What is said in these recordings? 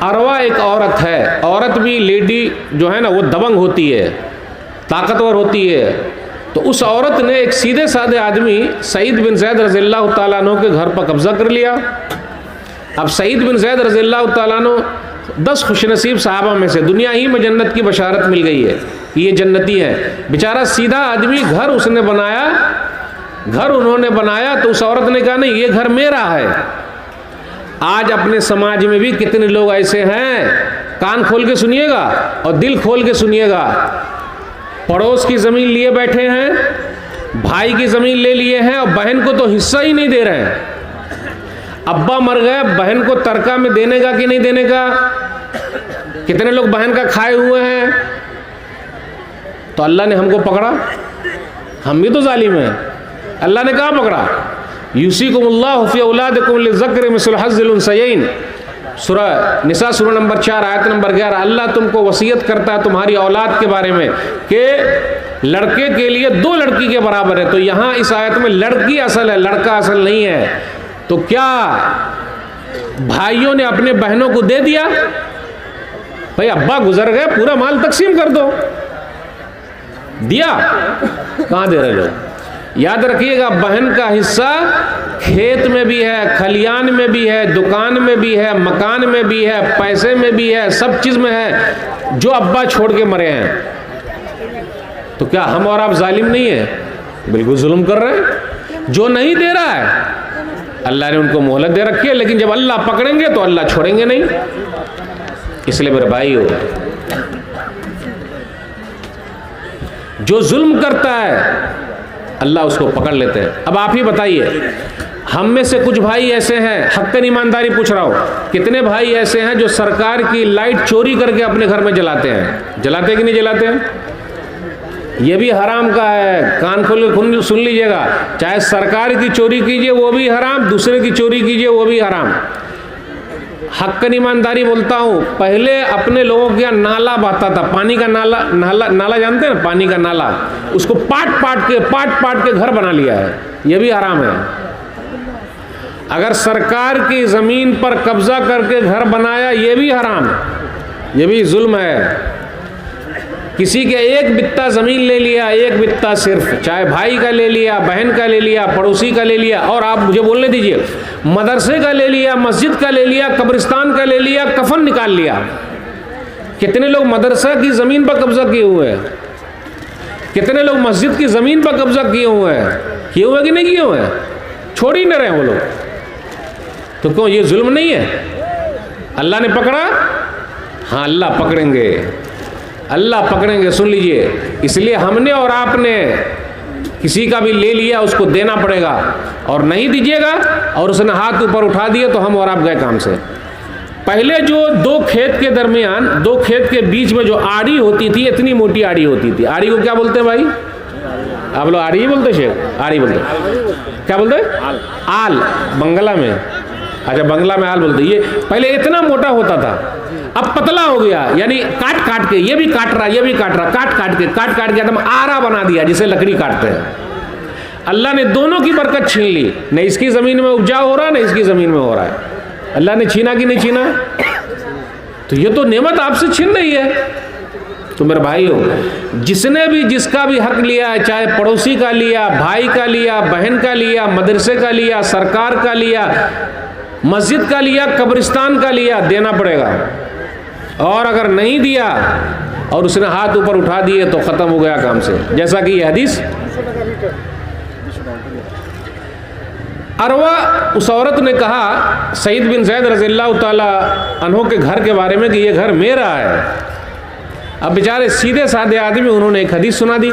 अरवा एक औरत है, औरत भी लेडी जो है ना वो दबंग होती है, ताकतवर होती है। तो उस औरत ने एक सीधे साधे आदमी सईद बिन ज़ैद रज़ियल्लाहु ताला अन्हु के घर पर कब्ज़ा कर लिया। अब सईद बिन ज़ैद रज़ियल्लाहु ताला अन्हु 10 खुशनसीब सहाबा में से, दुनिया ही में जन्नत की बशारत मिल गई है कि ये जन्नती है। बेचारा सीधा आदमी, घर उसने बनाया, घर उन्होंने बनाया, तो उस औरत ने कहा नहीं ये घर मेरा है। आज अपने समाज में भी कितने लोग ऐसे हैं, कान खोल के सुनिएगा और दिल खोल के सुनिएगा, पड़ोस की ज़मीन लिए बैठे हैं, भाई की ज़मीन ले लिए हैं और बहन को तो हिस्सा ही नहीं दे रहे हैं। अब्बा मर गए, बहन को तरका में देने का कि नहीं देने का। कितने लोग बहन का खाए हुए हैं। तो अल्लाह ने हमको पकड़ा, हम भी तो जालिम हैं। अल्लाह ने कहाँ पकड़ा? यूसीकुमुल्लाहु फी औलादिकुम लिज़क्रि मिस्लु हज़्ज़िल उन्सयैन, सूरह निसा सूरह नंबर 4 आयत नंबर 11। अल्लाह तुमको वसीयत करता है तुम्हारी औलाद के बारे में कि लड़के के लिए 2 लड़की के बराबर है। तो यहाँ इस आयत में लड़की असल है, लड़का असल नहीं है। तो क्या भाइयों ने अपने बहनों को दे दिया? भाई अब्बा गुजर गए, पूरा माल तकसीम कर दो, दिया? कहाँ दे रहे लोग? याद रखिएगा, बहन का हिस्सा खेत में भी है, खलियान में भी है, दुकान में भी है, मकान में भी है, पैसे में भी है, सब चीज में है, जो अब्बा छोड़ के मरे हैं। तो क्या हम और आप जालिम नहीं है? बिल्कुल जुल्म कर रहे हैं। जो नहीं दे रहा है अल्लाह ने उनको मोहलत दे रखी है, लेकिन जब अल्लाह पकड़ेंगे तो अल्लाह छोड़ेंगे नहीं। इसलिए मेरे भाइयों, जो जुल्म करता है अल्लाह उसको पकड़ लेते हैं। अब आप ही बताइए, हम में से कुछ भाई ऐसे हैं, हक़्क़न ईमानदारी पूछ रहा हूँ, कितने भाई ऐसे हैं जो सरकार की लाइट चोरी करके अपने घर में जलाते हैं? जलाते कि नहीं जलाते हैं? ये भी हराम का है, कान खोल के सुन लीजिएगा। चाहे सरकार की चोरी कीजिए वो भी हराम, दूसरे की चोरी कीजिए वो भी हराम। हक़्क़न ईमानदारी बोलता हूँ, पहले अपने लोगों के यहाँ नाला बहता था, पानी का नाला जानते हैं ना, पानी का नाला, उसको पाट पाट के घर बना लिया है, ये भी हराम है। अगर सरकार की ज़मीन पर कब्जा करके घर बनाया, ये भी हराम है, ये भी जुल्म है। किसी के एक बित्ता ज़मीन ले लिया, एक बित्ता सिर्फ, चाहे भाई का ले लिया, बहन का ले लिया, पड़ोसी का ले लिया, और आप मुझे बोलने दीजिए, मदरसे का ले लिया, मस्जिद का ले लिया, कब्रिस्तान का ले लिया, कफन निकाल लिया। कितने लोग मदरसा की ज़मीन पर कब्जा किए हुए हैं? कितने लोग मस्जिद की ज़मीन पर कब्जा किए हुए हैं? किए हुए कि नहीं किए हुए हैं? छोड़ ही न रहे वो लोग। तो क्यों ये जुल्म नहीं है? अल्लाह ने पकड़ा? हाँ, अल्लाह पकड़ेंगे, अल्लाह पकड़ेंगे, सुन लीजिए। इसलिए हमने और आपने किसी का भी ले लिया उसको देना पड़ेगा, और नहीं दीजिएगा और उसने हाथ ऊपर उठा दिए तो हम और आप गए काम से। पहले जो 2 खेत के दरमियान, 2 खेत के बीच में जो आड़ी होती थी, इतनी मोटी आड़ी होती थी। आड़ी को क्या बोलते हैं भाई? आप लोग आड़ी ही बोलते? शेख आड़ी बोलते, क्या बोलते हैं? आल, बंगला में। अच्छा, बंगला में आल बोलते। ये पहले इतना मोटा होता था, अब पतला हो गया, यानी काट काट के, ये भी काट रहा, ये भी काट रहा, काट काट के एकदम आरा बना दिया, जिसे लकड़ी काटते हैं। अल्लाह ने दोनों की बरकत छीन ली, न इसकी ज़मीन में उपजाऊ हो रहा है, न इसकी ज़मीन में हो रहा है। अल्लाह ने छीना कि नहीं छीना? तो ये तो नेमत आपसे छीन रही है। तो मेरे भाइयों, जिसने भी जिसका भी हक लिया है, चाहे पड़ोसी का लिया, भाई का लिया, बहन का लिया, मदरसे का लिया, सरकार का लिया, मस्जिद का लिया, कब्रिस्तान का लिया, देना पड़ेगा। और अगर नहीं दिया और उसने हाथ ऊपर उठा दिए तो ख़त्म हो गया काम से। जैसा कि यह हदीस, अरवा उस औरत ने कहा सईद बिन ज़ैद रज़ियल्लाहु ताला अन्हु के घर के बारे में कि ये घर मेरा है। अब बेचारे सीधे साधे आदमी, उन्होंने एक हदीस सुना दी।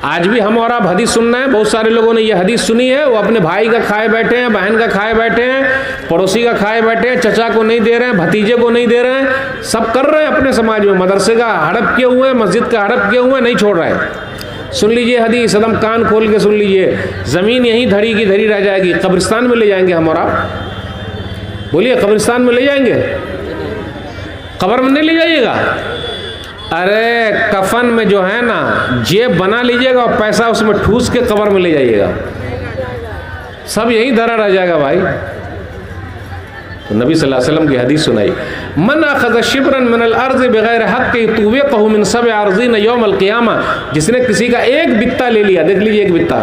आज भी हम और आप हदीस सुनना है, बहुत सारे लोगों ने ये हदीस सुनी है, वो अपने भाई का खाए बैठे हैं, बहन का खाए बैठे हैं, पड़ोसी का खाए बैठे हैं, चचा को नहीं दे रहे हैं, भतीजे को नहीं दे रहे हैं, सब कर रहे हैं अपने समाज में। मदरसे का हड़प किए हुए हैं, मस्जिद का हड़प किए हुए हैं, नहीं छोड़ रहे हैं। सुन लीजिए हदीस, एकदम कान खोल के सुन लीजिए। ज़मीन यहीं धरी की धरी रह जाएगी, कब्रिस्तान में ले जाएंगे हम और आप? बोलिए, कब्रिस्तान में ले जाएंगे? कब्र में नहीं ले जाइएगा। अरे कफन में जो है ना, जेब बना लीजिएगा और पैसा उसमें ठूस के कब्र में ले जाइएगा, सब यहीं धरा रह जाएगा भाई। तो नबी सल्लल्लाहु अलैहि वसल्लम की हदीस सुनाई। मन अखज़ शिब्रन मिनल अर्ज़ बगैर हक़ तुव्विक़हु मिन सब'i अर्ज़ीन यौमल क़ियामा, जिसने किसी का एक बित्ता ले लिया, देख लीजिए एक बित्ता,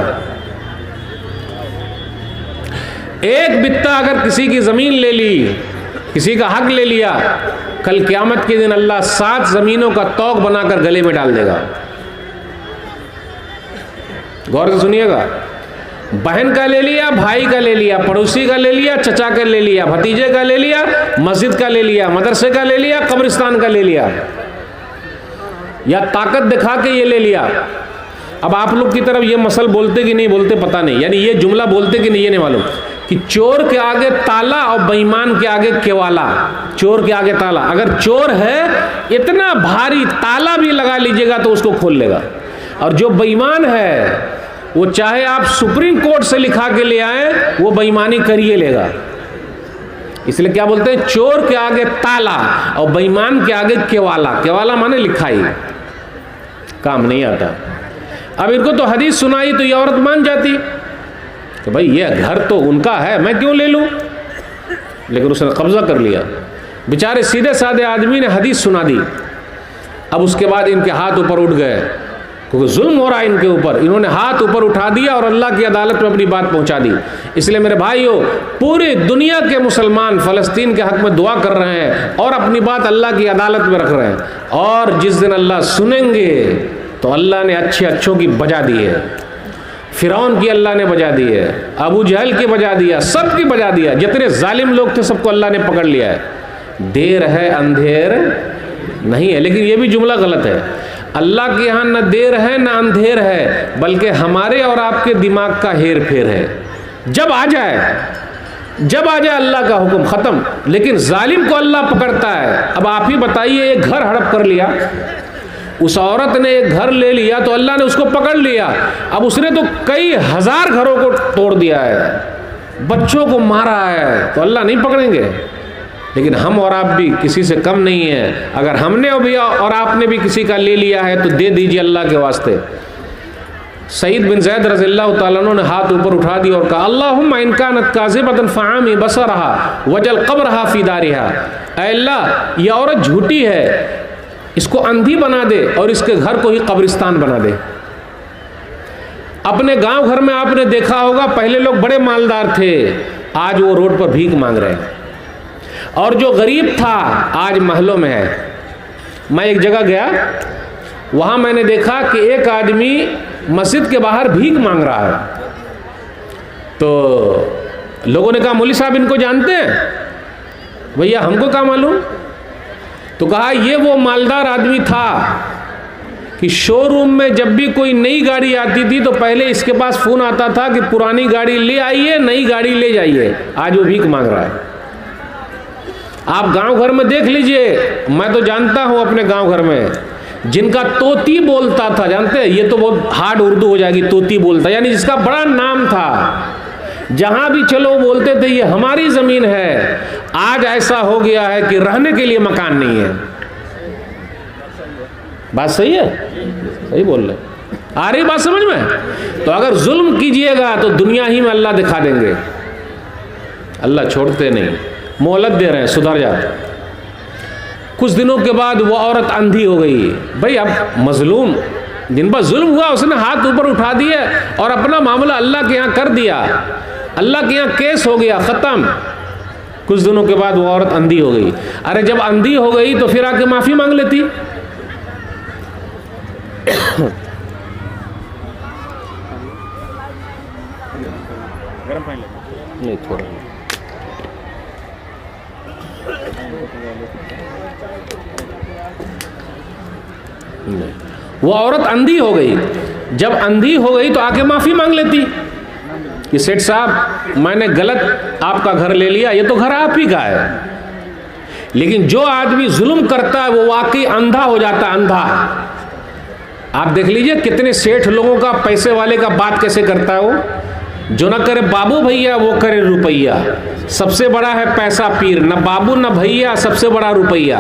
एक बित्ता अगर किसी की ज़मीन ले ली, किसी का हक ले लिया, कल क़यामत के दिन अल्लाह 7 ज़मीनों का तौक बनाकर गले में डाल देगा। गौर से सुनिएगा, बहन का ले लिया, भाई का ले लिया, पड़ोसी का ले लिया, चचा का ले लिया, भतीजे का ले लिया, मस्जिद का ले लिया, मदरसे का ले लिया, कब्रिस्तान का ले लिया, या ताकत दिखा के ये ले लिया। अब आप लोग की तरफ ये मसल बोलते कि नहीं बोलते पता नहीं, यानी ये जुमला बोलते कि नहीं ये नहीं मालूम, कि चोर के आगे ताला और बेईमान के आगे केवाला। चोर के आगे ताला, अगर चोर है इतना भारी ताला भी लगा लीजिएगा तो उसको खोल लेगा, और जो बेईमान है वो चाहे आप सुप्रीम कोर्ट से लिखा के ले आए, वो बेईमानी करिए लेगा। इसलिए क्या बोलते हैं, चोर के आगे ताला और बेईमान के आगे केवाला। केवाला माने लिखाई, काम नहीं आता। अब इनको तो हदीस सुनाई तो ये औरत मान जाती कि भाई ये घर तो उनका है, मैं क्यों ले लूं, लेकिन उसने कब्जा कर लिया। बेचारे सीधे साधे आदमी ने हदीस सुना दी। अब उसके बाद इनके हाथ ऊपर उठ गए, क्योंकि जुल्म हो रहा है इनके ऊपर। इन्होंने हाथ ऊपर उठा दिया और अल्लाह की अदालत में अपनी बात पहुंचा दी। इसलिए मेरे भाइयों, पूरी दुनिया के मुसलमान फ़लस्तीन के हक में दुआ कर रहे हैं और अपनी बात अल्लाह की अदालत में रख रहे हैं, और जिस दिन अल्लाह सुनेंगे तो अल्लाह ने अच्छे अच्छों की बजा दी है। फिरौन की अल्लाह ने बजा दी है, अबू जहल की बजा दिया, सब की बजा दिया। जितने जालिम लोग थे सबको अल्लाह ने पकड़ लिया है। देर है अंधेर नहीं है। लेकिन ये भी जुमला गलत है। अल्लाह के यहाँ न देर है न अंधेर है, बल्कि हमारे और आपके दिमाग का हेर फेर है। जब आ जाए अल्लाह का हुक्म, ख़त्म। लेकिन जालिम को अल्लाह पकड़ता है। अब आप ही बताइए, एक घर हड़प कर लिया, उस औरत ने एक घर ले लिया तो अल्लाह ने उसको पकड़ लिया। अब उसने तो कई हजार घरों को तोड़ दिया है, बच्चों को मारा है, तो अल्लाह नहीं पकड़ेंगे। लेकिन हम और आप भी किसी से कम नहीं है। अगर हमने भी और आपने भी किसी का ले लिया है तो दे दीजिए अल्लाह के वास्ते। सईद बिन ज़ैद रज़ियल्लाहु ताला अन्हु ने हाथ ऊपर उठा दिया और कहा, अल्लाहुम्मा इन कानत काज़िबतन फ़अमी बसरहा वजल क़ब्रहा फ़ी दारिहा। ऐ अल्लाह, ये औरत झूठी है, इसको अंधी बना दे और इसके घर को ही कब्रिस्तान बना दे। अपने गांव घर में आपने देखा होगा, पहले लोग बड़े मालदार थे, आज वो रोड पर भीख मांग रहे हैं, और जो गरीब था आज महलों में है। मैं एक जगह गया, वहाँ मैंने देखा कि एक आदमी मस्जिद के बाहर भीख मांग रहा है। तो लोगों ने कहा, मौलवी साहब इनको जानते हैं? भैया हमको क्या मालूम। तो कहा, ये वो मालदार आदमी था कि शोरूम में जब भी कोई नई गाड़ी आती थी तो पहले इसके पास फ़ोन आता था कि पुरानी गाड़ी ले आइए, नई गाड़ी ले जाइए। आज वो भीख मांग रहा है। आप गांव घर में देख लीजिए, मैं तो जानता हूं अपने गांव घर में, जिनका तोती बोलता था, जानते हैं, ये तो बहुत हार्ड उर्दू हो जाएगी, तोती बोलता, यानी जिसका बड़ा नाम था, जहां भी चलो बोलते थे ये हमारी ज़मीन है। आज ऐसा हो गया है कि रहने के लिए मकान नहीं है। बात सही है? सही बोल रहे, आ रही बात समझ में? तो अगर जुल्म कीजिएगा तो दुनिया ही में अल्लाह दिखा देंगे। अल्लाह छोड़ते नहीं, मोहलत दे रहे हैं, सुधर जाते। कुछ दिनों के बाद वो औरत अंधी हो गई। भाई अब मजलूम जिन पर जुल्म हुआ उसने हाथ ऊपर उठा दिए और अपना मामला अल्लाह के यहाँ कर दिया। अल्लाह के यहाँ केस हो गया, ख़त्म। कुछ दिनों के बाद वो औरत अंधी हो गई। अरे जब अंधी हो गई तो फिर आके माफ़ी मांग लेती। नहीं, थोड़ा नहीं। वो औरत अंधी हो गई। जब अंधी हो गई तो आके माफ़ी मांग लेती कि सेठ साहब मैंने गलत आपका घर ले लिया, ये तो घर आप ही का है। लेकिन जो आदमी जुल्म करता है वो वाकई अंधा हो जाता है, अंधा। आप देख लीजिए कितने सेठ लोगों का, पैसे वाले का बात कैसे करता है वो। जो ना करे बाबू भैया वो करे रुपैया। सबसे बड़ा है पैसा पीर, न बाबू न भैया, सबसे बड़ा रुपैया।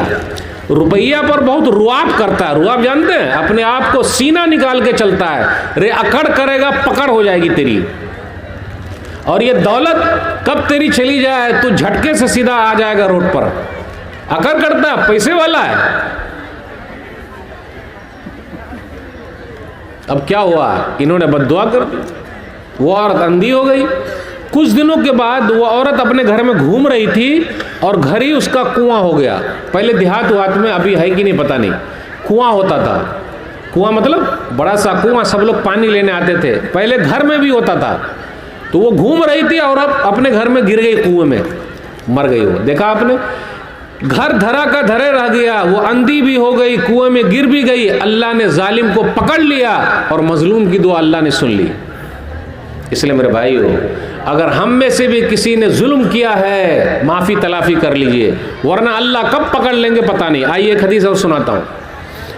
रुपैया पर बहुत रुआब करता है। रुआब जानते हैं? अपने आप को सीना निकाल के चलता है। रे अकड़ करेगा पकड़ हो जाएगी तेरी। और ये दौलत कब तेरी चली जाए तो झटके से सीधा आ जाएगा रोड पर। अकर करता है, पैसे वाला है। अब क्या हुआ, इन्होंने बद्दुआ कर दी, वो औरत अंधी हो गई। कुछ दिनों के बाद वो औरत अपने घर में घूम रही थी और घर ही उसका कुआं हो गया। पहले देहात वात में, अभी है कि नहीं पता नहीं, कुआं होता था। कुआं मतलब बड़ा सा कुआं, सब लोग पानी लेने आते थे, पहले घर में भी होता था। तो वो घूम रही थी और अब अपने घर में गिर गई, कुएं में मर गई। वो देखा आपने, घर धरा का धरे रह गया, वो अंधी भी हो गई, कुएं में गिर भी गई। अल्लाह ने जालिम को पकड़ लिया और मजलूम की दुआ अल्लाह ने सुन ली। इसलिए मेरे भाइयों, अगर हम में से भी किसी ने जुल्म किया है, माफ़ी तलाफ़ी कर लीजिए, वरना अल्लाह कब पकड़ लेंगे पता नहीं। आइए एक हदीस और सुनाता हूँ।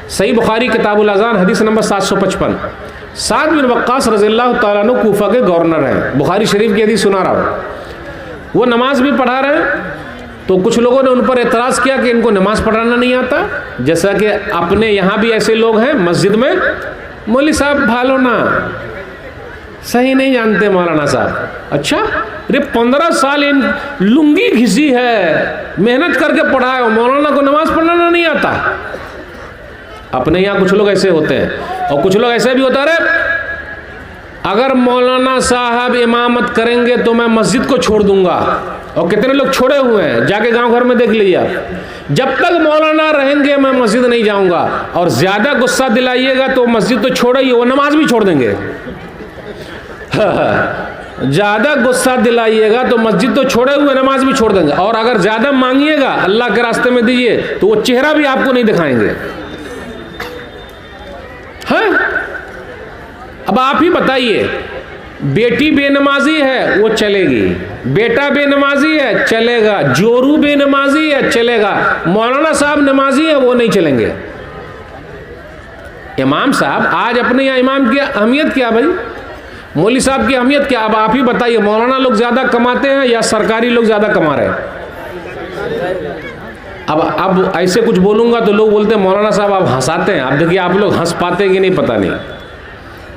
सही बुखारी किताबुल अज़ान हदीस नंबर 755। साद बिन वक्कास रज़ियल्लाहु ताला अन्हु कूफा के गवर्नर हैं। बुखारी शरीफ की हदीस सुना रहा हूँ। वो नमाज भी पढ़ा रहे हैं, तो कुछ लोगों ने उन पर एतराज़ किया कि इनको नमाज पढ़ाना नहीं आता। जैसा कि अपने यहाँ भी ऐसे लोग हैं मस्जिद में, मौलवी साहब भालो ना, सही नहीं जानते मौलाना साहब। अच्छा, अरे 15 साल इन लुंगी घिसी है, मेहनत करके पढ़ाए, मौलाना को नमाज पढ़ना नहीं आता। अपने यहाँ कुछ लोग ऐसे होते हैं, और कुछ लोग ऐसे भी होता है, अगर मौलाना साहब इमामत करेंगे तो मैं मस्जिद को छोड़ दूंगा। और कितने लोग छोड़े हुए हैं, जाके गांव घर में देख लीजिए आप। जब तक मौलाना रहेंगे मैं मस्जिद नहीं जाऊंगा, और ज्यादा गुस्सा दिलाइएगा तो मस्जिद तो छोड़ो ही, वो नमाज भी छोड़ देंगे। ज्यादा गुस्सा दिलाइएगा तो मस्जिद तो छोड़े हुए नमाज भी छोड़ देंगे, और अगर ज्यादा मांगिएगा अल्लाह के रास्ते में दीजिए तो वो चेहरा भी आपको नहीं दिखाएंगे। हैं? अब आप ही बताइए, बेटी बेनमाजी है वो चलेगी, बेटा बेनमाजी है चलेगा, जोरू बेनमाजी है चलेगा, मौलाना साहब नमाजी है वो नहीं चलेंगे। इमाम साहब, आज अपने यहाँ इमाम की अहमियत क्या भाई, मौलवी साहब की अहमियत क्या? अब आप ही बताइए, मौलाना लोग ज्यादा कमाते हैं या सरकारी लोग ज्यादा कमा रहे हैं? अब ऐसे कुछ बोलूंगा तो लोग बोलते हैं मौलाना साहब आप हंसाते हैं। आप देखिए आप लोग हंस पाते कि नहीं पता नहीं,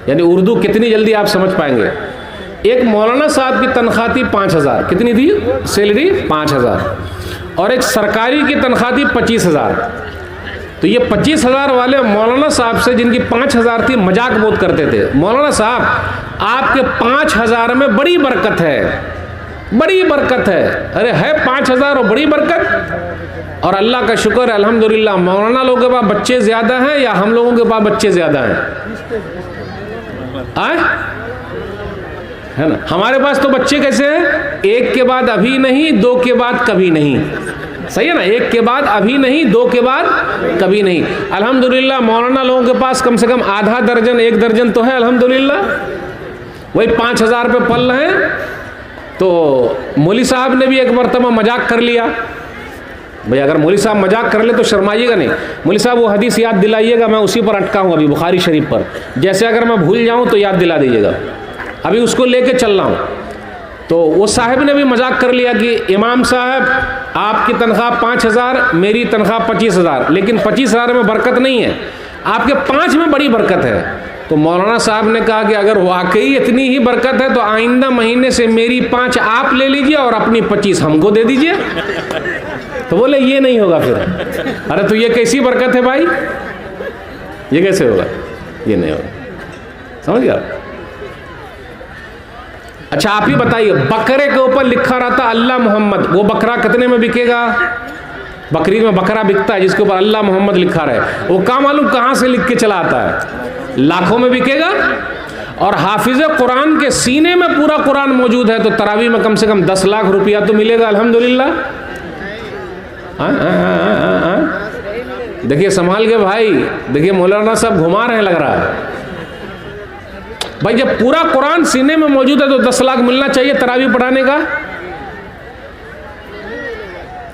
यानी उर्दू कितनी जल्दी आप समझ पाएंगे। एक मौलाना साहब की तनख्वाह थी 5,000, कितनी थी सैलरी? 5,000। और एक सरकारी की तनख्वाह थी 25,000। तो ये 25,000 वाले मौलाना साहब से, जिनकी 5,000 थी, मजाक बहुत करते थे। मौलाना साहब आपके 5,000 में बड़ी बरकत है, बड़ी बरकत है। अरे है 5,000 और बड़ी बरकत, और अल्लाह का शुक्र है अल्हम्दुलिल्लाह, मौलाना लोगों के पास बच्चे ज्यादा हैं या हम लोगों के पास बच्चे ज्यादा हैं? आए है ना, हमारे पास तो बच्चे कैसे हैं, एक के बाद अभी नहीं, दो के बाद कभी नहीं। सही है ना, एक के बाद अभी नहीं, दो के बाद कभी नहीं। अल्हम्दुलिल्लाह मौलाना लोगों के पास कम से कम आधा दर्जन, 1 दर्जन तो है अल्हम्दुलिल्लाह। वही 5,000 पे पल रहे हैं। तो मौलवी साहब ने भी एक मरतबा मजाक कर लिया। भाई अगर मौलवी साहब मजाक कर ले तो शर्माइएगा नहीं। मौलवी साहब वो हदीस याद दिलाइएगा, मैं उसी पर अटका हूँ अभी, बुखारी शरीफ पर। जैसे अगर मैं भूल जाऊँ तो याद दिला दीजिएगा, अभी उसको लेके चल रहा हूँ। तो वो साहब ने भी मजाक कर लिया कि इमाम साहब आपकी तनख्वाह 5,000, मेरी तनख्वाह 25,000, लेकिन 25,000 में बरकत नहीं है, आपके 5 में बड़ी बरकत है। तो मौलाना साहब ने कहा कि अगर वाकई इतनी ही बरकत है तो आइंदा महीने से मेरी 5 आप ले लीजिए और अपनी 25 हमको दे दीजिए। तो बोले ये नहीं होगा फिर। अरे तो ये कैसी बरकत है भाई, ये कैसे होगा? ये नहीं होगा, समझ गया? अच्छा आप ही बताइए, बकरे के ऊपर लिखा रहता अल्लाह मोहम्मद, वो बकरा कितने में बिकेगा? बकरी में बकरा बिकता है जिसके ऊपर अल्लाह मोहम्मद लिखा रहे, वो का मालूम कहाँ से लिख के चला आता है, लाखों में बिकेगा। और हाफिज कुरान के सीने में पूरा कुरान मौजूद है तो तरावी में कम से कम 10 लाख रुपया तो मिलेगा अल्हम्दुलिल्लाह। देखिए संभाल के भाई, देखिए मौलाना साहब घुमा रहे हैं लग रहा है भाई। जब पूरा कुरान सीने में मौजूद है तो 10 लाख मिलना चाहिए तरावी पढ़ाने का?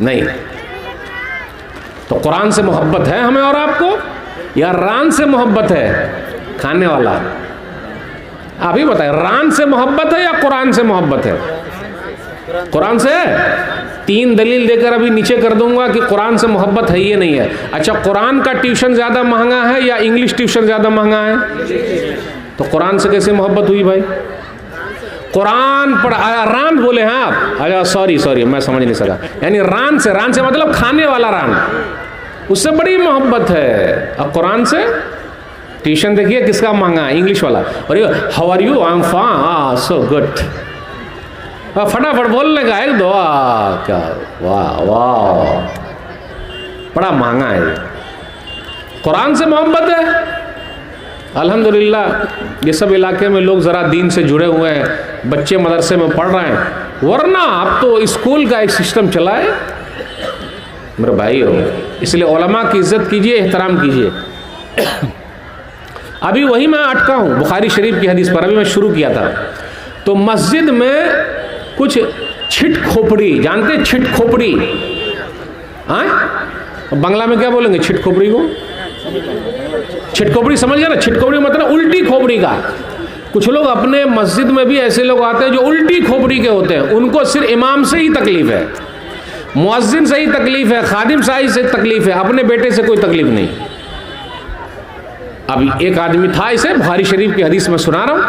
नहीं। तो कुरान से मोहब्बत है हमें और आपको, या रान से मोहब्बत है खाने वाला? आप ही बताएं, रान से मोहब्बत है या कुरान से मोहब्बत है? कुरान से। 3 दलील देकर अभी नीचे कर दूंगा कि कुरान से मोहब्बत है ये नहीं है। अच्छा, कुरान का ट्यूशन ज्यादा महंगा है या इंग्लिश ट्यूशन ज्यादा महंगा है? तो कुरान से कैसे मोहब्बत हुई भाई? कुरान पढ़, रान बोले हैं आप? अच्छा सॉरी मैं समझ नहीं सका। यानी रान से मतलब खाने वाला रान, उससे बड़ी मोहब्बत है। अब कुरान से ट्यूशन देखिए किसका मांगा, इंग्लिश वाला। और ये how are you, I am fine, so good, फटाफट बोलने का एक दुआ, क्या वाह वाह, बड़ा महंगा है। कुरान से मोहब्बत है। अल्हम्दुलिल्लाह ये सब इलाके में लोग ज़रा दीन से जुड़े हुए हैं, बच्चे मदरसे में पढ़ रहे हैं, वरना अब तो स्कूल का एक सिस्टम चला है मेरे भाई हो। इसलिए उलमा की इज्जत कीजिए, एहतराम कीजिए। अभी वही मैं अटका हूँ बुखारी शरीफ की हदीस पर, अभी मैं शुरू किया था। तो मस्जिद में कुछ छिट खोपड़ी, जानते छिट खोपड़ी? हाँ, बांग्ला में क्या बोलेंगे छिट खोपड़ी को? छिट खोपड़ी समझ गया ना? छिट खोपड़ी मतलब उल्टी खोपड़ी का। कुछ लोग अपने मस्जिद में भी ऐसे लोग आते हैं जो उल्टी खोपड़ी के होते हैं। उनको सिर्फ इमाम से ही तकलीफ है, मुअज्जिन से ही तकलीफ है, खादिम साहिब से तकलीफ है, अपने बेटे से कोई तकलीफ नहीं। अभी एक आदमी था, इसे बुखारी शरीफ की हदीस में सुना रहा हूं।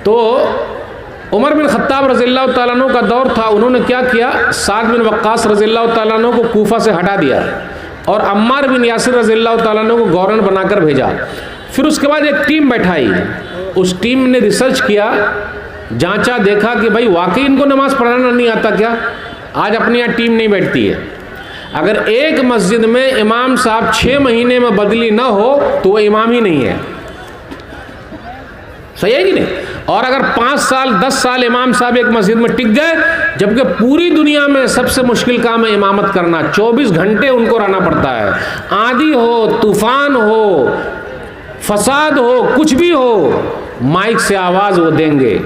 तो उमर बिन खत्ताब रज़ियल्लाहु ताला अन्हु का दौर था। उन्होंने क्या किया, साद बिन वक्कास रज़ियल्लाहु ताला अन्हु को कूफा से हटा दिया और अम्मार बिन यासिर रज़ियल्लाहु ताला अन्हु को गवर्नर बनाकर भेजा। फिर उसके बाद एक टीम बैठाई, उस टीम ने रिसर्च किया, जांचा, देखा कि भाई वाकई इनको नमाज पढ़ाना नहीं आता क्या? आज अपनी यहाँ टीम नहीं बैठती है। अगर एक मस्जिद में इमाम साहब 6 महीने में बदली ना हो तो वो इमाम ही नहीं है। सही है कि नहीं? और अगर 5 साल 10 साल इमाम साहब एक मस्जिद में टिक गए, जबकि पूरी दुनिया में सबसे मुश्किल काम है इमामत करना, 24 घंटे उनको रहना पड़ता है। आंधी हो, तूफान हो, फसाद हो, कुछ भी हो, माइक से आवाज वो देंगे।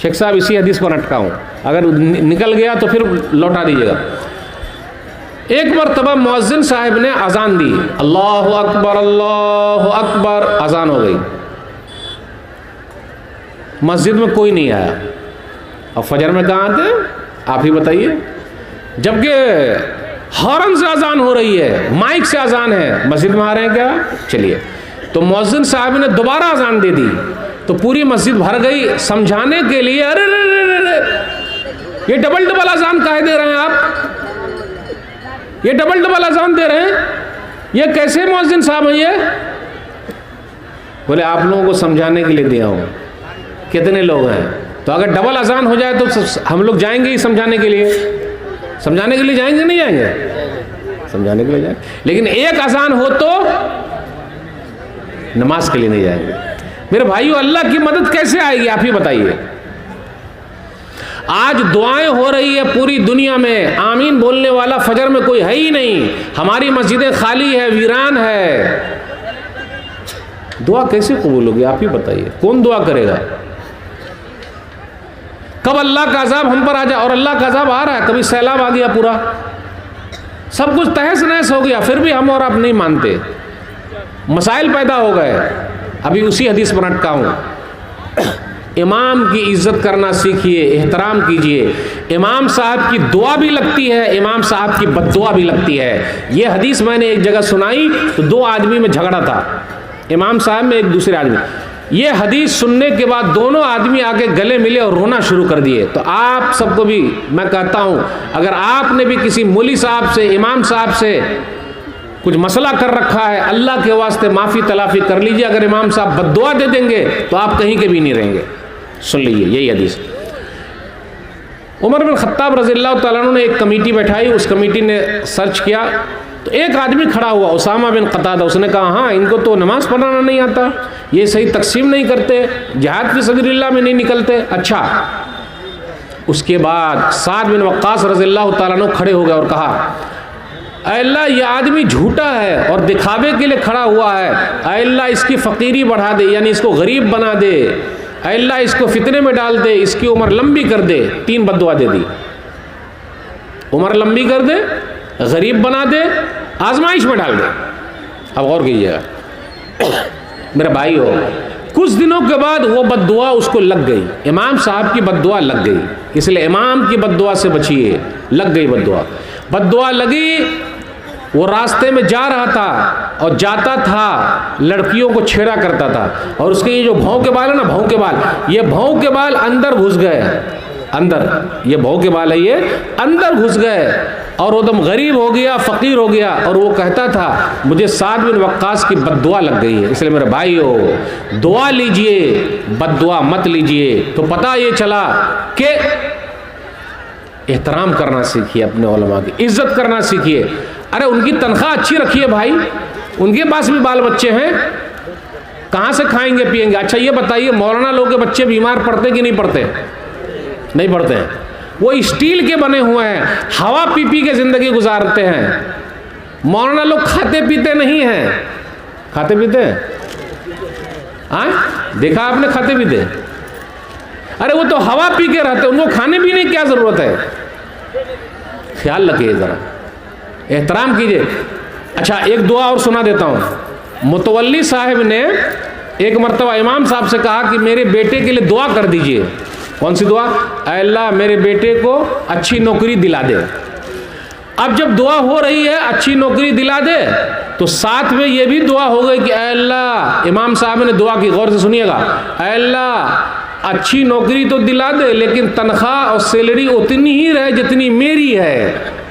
शेख साहब इसी हदीस पर अटका हूं, अगर निकल गया तो फिर लौटा दीजिएगा। एक मरतबा मुअज्जिन साहब ने अजान दी, अल्लाहु अकबर, अजान हो गई। मस्जिद में कोई नहीं आया। अब फजर में कहाँ आते हैं आप ही बताइए? जबकि हॉर्न से अजान हो रही है, माइक से अजान है, मस्जिद में आ रहे हैं क्या? चलिए, तो मुअज्जिन साहब ने दोबारा अजान दे दी तो पूरी मस्जिद भर गई। समझाने के लिए, अरे ये डबल अजान काहे दे रहे हैं आप? ये डबल अजान दे रहे हैं, ये कैसे मुअज्जिन साहब हैं ये? बोले आप लोगों को समझाने के लिए दिया हूँ। कितने लोग हैं? तो अगर डबल अजान हो जाए तो हम लोग जाएंगे ही समझाने के लिए। समझाने के लिए जाएंगे नहीं जाएंगे? समझाने के लिए जाएंगे, लेकिन एक अजान हो तो नमाज के लिए नहीं जाएंगे। मेरे भाइयों, अल्लाह की मदद कैसे आएगी आप ही बताइए? आज दुआएं हो रही है पूरी दुनिया में, आमीन बोलने वाला फजर में कोई है ही नहीं। हमारी मस्जिदें खाली है, वीरान है। दुआ कैसे कबूल होगी आप ही बताइए? कौन दुआ करेगा? कब अल्लाह का अजाब हम पर आ जाए, और अल्लाह का अजाब आ रहा है। कभी सैलाब आ गया, पूरा सब कुछ तहस नहस हो गया, फिर भी हम और आप नहीं मानते, मसाइल पैदा हो गए। अभी उसी हदीस पर अटका हूं। इमाम की इज्जत करना सीखिए, एहतराम कीजिए। इमाम साहब की दुआ भी लगती है, इमाम साहब की बद्दुआ भी लगती है। ये हदीस मैंने एक जगह सुनाई तो 2 आदमी में झगड़ा था, इमाम साहब में एक दूसरे आदमी। ये हदीस सुनने के बाद दोनों आदमी आके गले मिले और रोना शुरू कर दिए। तो आप सबको भी मैं कहता हूं, अगर आपने भी किसी मौलवी साहब से, इमाम साहब से कुछ मसला कर रखा है, अल्लाह के वास्ते माफ़ी तलाफ़ी कर लीजिए। अगर इमाम साहब बद्दुआ दे देंगे तो आप कहीं के भी नहीं रहेंगे। सुन लीजिए यही हदीस। उमर बिन खत्ताब रज़ियल्लाहु ताला अन्हु ने एक कमेटी बैठाई, उस कमेटी ने सर्च किया तो एक आदमी खड़ा हुआ, उसामा बिन क़तादा। उसने कहा हाँ, इनको तो नमाज पढ़ाना नहीं आता, ये सही तकसीम नहीं करते, जिहाद फी सबिलिल्लाह में नहीं निकलते। अच्छा, उसके बाद साद बिन वक्कास रज़ियल्लाहु ताला अन्हु खड़े हो गए और कहा, अल्लाह ये आदमी झूठा है और दिखावे के लिए खड़ा हुआ है, अल्लाह इसकी फ़कीरी बढ़ा दे, यानी इसको गरीब बना दे, अल्लाह इसको फितने में डाल दे, इसकी उम्र लंबी कर दे। 3 बद्दुआ दे दी, उम्र लंबी कर दे, गरीब बना दे, आजमाइश में डाल दे। अब गौर कीजिएगा मेरे भाई हो, कुछ दिनों के बाद वो बद्दुआ उसको लग गई, इमाम साहब की बद्दुआ लग गई। इसलिए इमाम की बद्दुआ से बचिए। लग गई बद्दुआ लगी, वो रास्ते में जा रहा था, और जाता था, लड़कियों को छेड़ा करता था, और उसके ये जो भौं के बाल है ना, भौं के बाल, ये भौं के बाल अंदर घुस गए, अंदर, ये भौं के बाल है, ये अंदर घुस गए, और वो एकदम गरीब हो गया, फकीर हो गया। और वो कहता था मुझे साद बिन वक्कास की बद्दुआ लग गई है, इसलिए मेरे भाई हो, दुआ लीजिए, बद्दुआ मत लीजिए। तो पता ये चला कि एहतराम करना सीखिए, अपने उलमा की इज्जत करना सीखिए। अरे उनकी तनख्वाह अच्छी रखिए भाई, उनके पास भी बाल बच्चे हैं, कहाँ से खाएंगे पिएंगे। अच्छा ये बताइए, मौलाना लोग के बच्चे बीमार पड़ते कि नहीं पड़ते? नहीं पड़ते हैं। वो स्टील के बने हुए हैं, हवा पी पी के जिंदगी गुजारते हैं। मौलाना लोग खाते पीते नहीं हैं। खाते पीते हैं? देखा आपने खाते पीते? अरे वो तो हवा पी के रहते, उनको खाने पीने की क्या जरूरत है? ख्याल रखिए, जरा एहतराम कीजिए। अच्छा एक दुआ और सुना देता हूँ। मुतवल्ली साहब ने एक मर्तबा इमाम साहब से कहा कि मेरे बेटे के लिए दुआ कर दीजिए। कौन सी दुआ? ऐ अल्लाह मेरे बेटे को अच्छी नौकरी दिला दे। अब जब दुआ हो रही है अच्छी नौकरी दिला दे, तो साथ में ये भी दुआ हो गई कि ऐ अल्लाह, इमाम साहब ने दुआ की, गौर से सुनिएगा, ऐ अल्लाह अच्छी नौकरी तो दिला दे लेकिन तनख्वाह और सैलरी उतनी ही रहे जितनी मेरी है।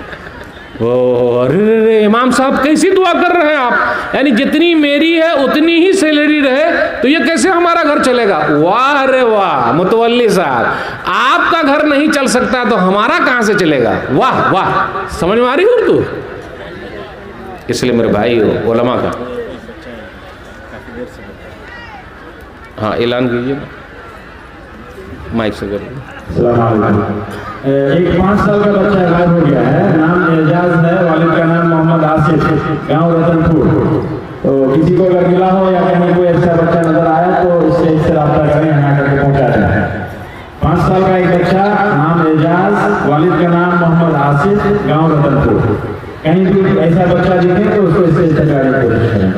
अरे इमाम साहब कैसी दुआ कर रहे हैं आप? यानी जितनी मेरी है उतनी ही सैलरी रहे, तो ये कैसे हमारा घर चलेगा? वाह रे वाह मुतवल्ली साहब, आपका घर नहीं चल सकता तो हमारा कहां से चलेगा? वाह वाह, समझ में आ रही उर्दू? इसलिए मेरे भाई हो उलमा का, हाँ ऐलान कीजिए, माइक से करिए। एक 5 साल का बच्चा गायब हो गया है, नाम एजाज है, वालिद का नाम मोहम्मद आसिफ, गांव रतनपुर। तो किसी को अगर मिला हो या कहीं कोई ऐसा बच्चा नजर आया तो इससे रब्ता करें, यहाँ करके पहुँचा दें। 5 साल का एक बच्चा, नाम एजाज, वालिद का नाम मोहम्मद आसिफ, गाँव रतनपुर। कहीं भी ऐसा बच्चा दिखे तो उसको इससे पहुँचाने की कोशिश करें।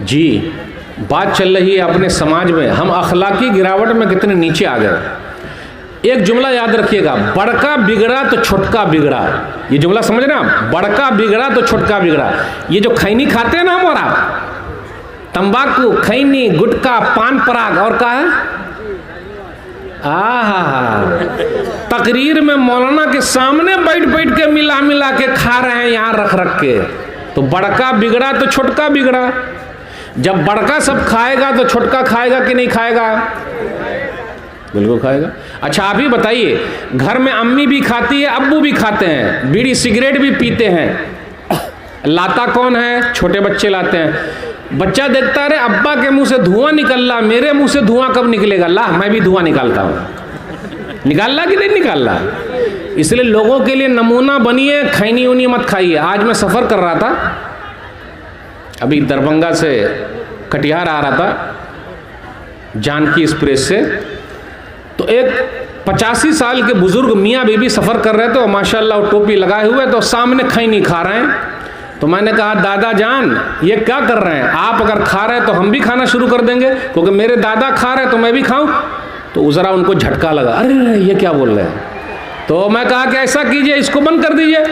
जी, बात चल रही है अपने समाज में, हम अखलाकी गिरावट में कितने नीचे आ गए। एक जुमला याद रखिएगा, बड़का बिगड़ा तो छोटका बिगड़ा। ये जुमला समझ रहे हैं? बड़का बिगड़ा तो छोटका बिगड़ा। ये जो खैनी खाते हैं ना हम और आप, तंबाकू, खैनी, गुटखा, पान पराग और क्या है, तकरीर में मौलाना के सामने बैठ बैठ के मिला मिला के खा रहे हैं यहाँ रख रख के। तो बड़का बिगड़ा तो छोटका बिगड़ा। जब बड़का सब खाएगा तो छोटका खाएगा कि नहीं खाएगा? बिल्कुल खाएगा। अच्छा आप ही बताइए, घर में अम्मी भी खाती है, अब्बू भी खाते हैं, बीड़ी सिगरेट भी पीते हैं, लाता कौन है? छोटे बच्चे लाते हैं। बच्चा देखता रहे अब्बा के मुंह से धुआं निकल रहा, मेरे मुंह से धुआं कब निकलेगा? ला मैं भी धुआं निकालता हूँ। निकाल रहा कि नहीं निकाल रहा? इसलिए लोगों के लिए नमूना बनिए, खैनी उनी मत खाइए। आज मैं सफ़र कर रहा था, अभी दरभंगा से कटिहार आ रहा था, जानकी एक्सप्रेस से, तो एक 85 साल के बुजुर्ग मियाँ बीबी सफ़र कर रहे थे और माशाल्लाह वो टोपी लगाए हुए, तो सामने खैनी खा रहे हैं। तो मैंने कहा दादा जान ये क्या कर रहे हैं? आप अगर खा रहे हैं तो हम भी खाना शुरू कर देंगे, क्योंकि मेरे दादा खा रहे हैं तो मैं भी खाऊं। तो ज़रा उनको झटका लगा, अरे ये क्या बोल रहे हैं? तो मैं कहा कि ऐसा कीजिए, इसको बंद कर दीजिए।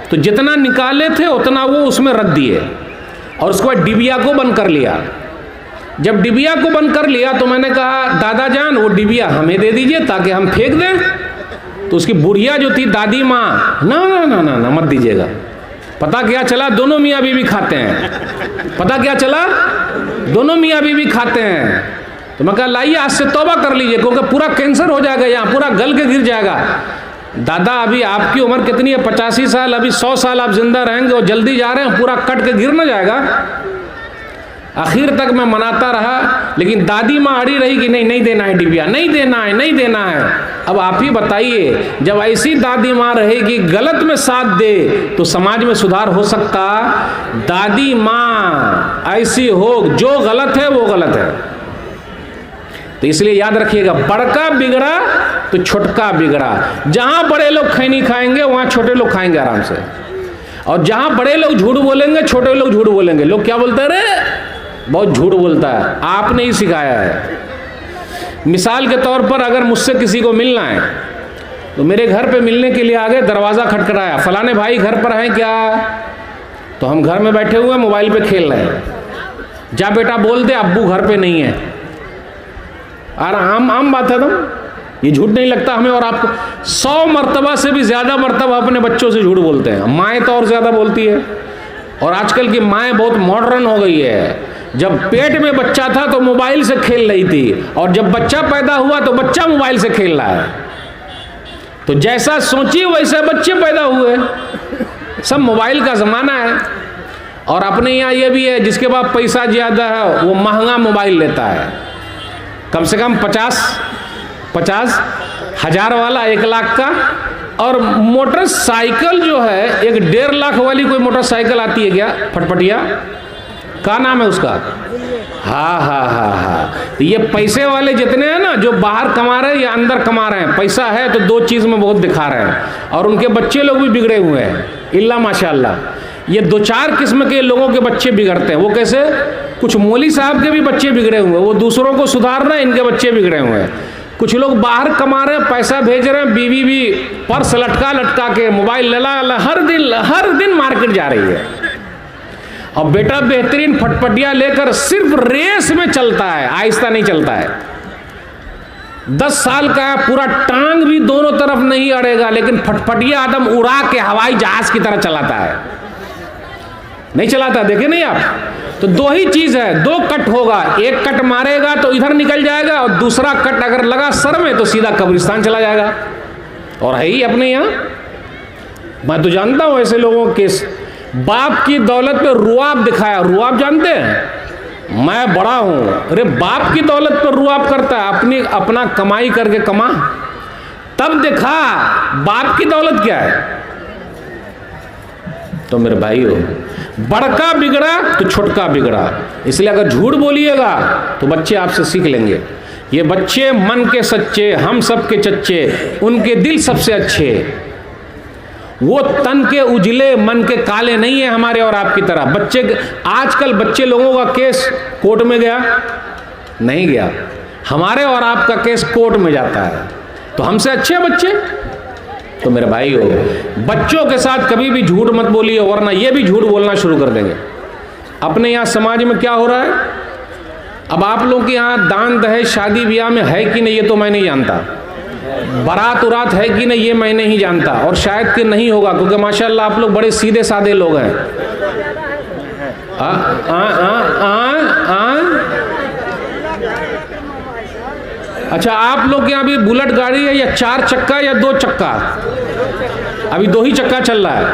तो जितना निकाले थे उतना वो उसमें रख दिए और उसके बाद डिबिया को बंद कर लिया। जब डिबिया को बंद कर लिया तो मैंने कहा दादा जान वो डिबिया हमें दे दीजिए ताकि हम फेंक दें। तो उसकी बुढ़िया जो थी दादी माँ, ना ना ना ना ना मत दीजिएगा। पता क्या चला? दोनों मियाँ बीवी खाते हैं। पता क्या चला? दोनों मियाँ बीवी खाते हैं। तो मैं कहा लाइए आज से तौबा कर लीजिए, क्योंकि पूरा कैंसर हो जाएगा, यहाँ पूरा गल के गिर जाएगा। दादा अभी आपकी उम्र कितनी है? 85 साल, अभी 100 साल आप जिंदा रहेंगे और जल्दी जा रहे हैं, पूरा कट के गिर ना जाएगा। आखिर तक मैं मनाता रहा, लेकिन दादी माँ अड़ी रही कि नहीं नहीं देना है डिबिया, नहीं देना है, नहीं देना है। अब आप ही बताइए, जब ऐसी दादी माँ रहेगी गलत में साथ दे तो समाज में सुधार हो सकता? दादी माँ ऐसी हो, जो गलत है वो गलत है। तो इसलिए याद रखिएगा, बड़का बिगड़ा तो छोटका बिगड़ा। जहां बड़े लोग खैनी खाएंगे वहां छोटे लोग खाएंगे आराम से, और जहां बड़े लोग झूठ बोलेंगे छोटे लोग झूठ बोलेंगे। लोग क्या बोलते हैं? रे बहुत झूठ बोलता है, आपने ही सिखाया है। मिसाल के तौर पर अगर मुझसे किसी को मिलना है तो मेरे घर पे मिलने के लिए आ गए, दरवाज़ा खटखटाया, फलाने भाई घर पर हैं क्या? तो हम घर में बैठे हुए मोबाइल पे खेल रहे हैं, जा बेटा बोल दे अब्बू घर पे नहीं है। और आम बात है, तो ये झूठ नहीं लगता हमें और आपको। 100 मर्तबा से भी ज़्यादा मर्तबा अपने बच्चों से झूठ बोलते हैं। माएँ तो और ज़्यादा बोलती है, और आजकल की माएँ बहुत मॉडर्न हो गई है। जब पेट में बच्चा था तो मोबाइल से खेल रही थी, और जब बच्चा पैदा हुआ तो बच्चा मोबाइल से खेल रहा है। तो जैसा सोचिए वैसे बच्चे पैदा हुए। सब मोबाइल का ज़माना है। और अपने यहाँ ये भी है, जिसके पास पैसा ज़्यादा है वो महंगा मोबाइल लेता है, कम से कम 50 हज़ार वाला 1 लाख का। और मोटरसाइकिल जो है 1.5 लाख वाली कोई मोटरसाइकिल आती है क्या, फटफटिया क्या नाम है उसका? हाँ। तो ये पैसे वाले जितने हैं ना, जो बाहर कमा रहे हैं या अंदर कमा रहे हैं, पैसा है तो 2 चीज़ में बहुत दिखा रहे हैं। और उनके बच्चे लोग भी बिगड़े हुए हैं, इल्ला माशाअल्लाह। ये 2-4 किस्म के लोगों के बच्चे बिगड़ते हैं। वो कैसे? कुछ मौली साहब के भी बच्चे बिगड़े हुए हैं, वो दूसरों को सुधार रहे हैं, इनके बच्चे बिगड़े हुए हैं। कुछ लोग बाहर कमा रहे हैं, पैसा भेज रहे हैं, बीवी भी पर्स लटका के मोबाइल लला हर दिन मार्केट जा रही है। और बेटा बेहतरीन फटफटिया लेकर सिर्फ रेस में चलता है, आहिस्ता नहीं चलता है। 10 साल का है, पूरा टांग भी दोनों तरफ नहीं अड़ेगा, लेकिन फटफटिया आदम उड़ा के हवाई जहाज की तरह चलाता है। नहीं चलाता, देखे नहीं आप? तो 2 ही चीज है, 2 कट होगा। एक कट मारेगा तो इधर निकल जाएगा, और दूसरा कट अगर लगा सर में तो सीधा कब्रिस्तान चला जाएगा। और है ही अपने यहाँ, मैं तो जानता हूं ऐसे लोगों के। बाप की दौलत पे रुआब दिखाया। रुआब जानते हैं? मैं बड़ा हूं, अरे बाप की दौलत पर रुआब करता है। अपना कमाई करके कमा, तब देखा बाप की दौलत क्या है। तो मेरे भाई हो, बड़का बिगड़ा तो छोटका बिगड़ा। इसलिए अगर झूठ बोलिएगा तो बच्चे आपसे सीख लेंगे। ये बच्चे मन के सच्चे, हम सबके चच्चे, उनके दिल सबसे अच्छे। वो तन के उजले मन के काले नहीं है हमारे और आपकी तरह। बच्चे आजकल बच्चे लोगों का केस कोर्ट में गया नहीं गया, हमारे और आपका केस कोर्ट में जाता है। तो हमसे अच्छे बच्चे। तो मेरे भाई हो, बच्चों के साथ कभी भी झूठ मत बोलिए, वरना ये भी झूठ बोलना शुरू कर देंगे। अपने यहाँ समाज में क्या हो रहा है, अब आप लोग के यहाँ दान दहेज शादी ब्याह में है कि नहीं ये तो मैं नहीं जानता, बारात उरात है कि नहीं ये मैं नहीं जानता, और शायद कि नहीं होगा, क्योंकि माशाल्लाह आप लोग बड़े सीधे साधे लोग हैं। अच्छा, आप लोग के यहाँ भी बुलेट गाड़ी है या 4 चक्का या 2 चक्का? अभी 2 ही चक्का चल रहा है,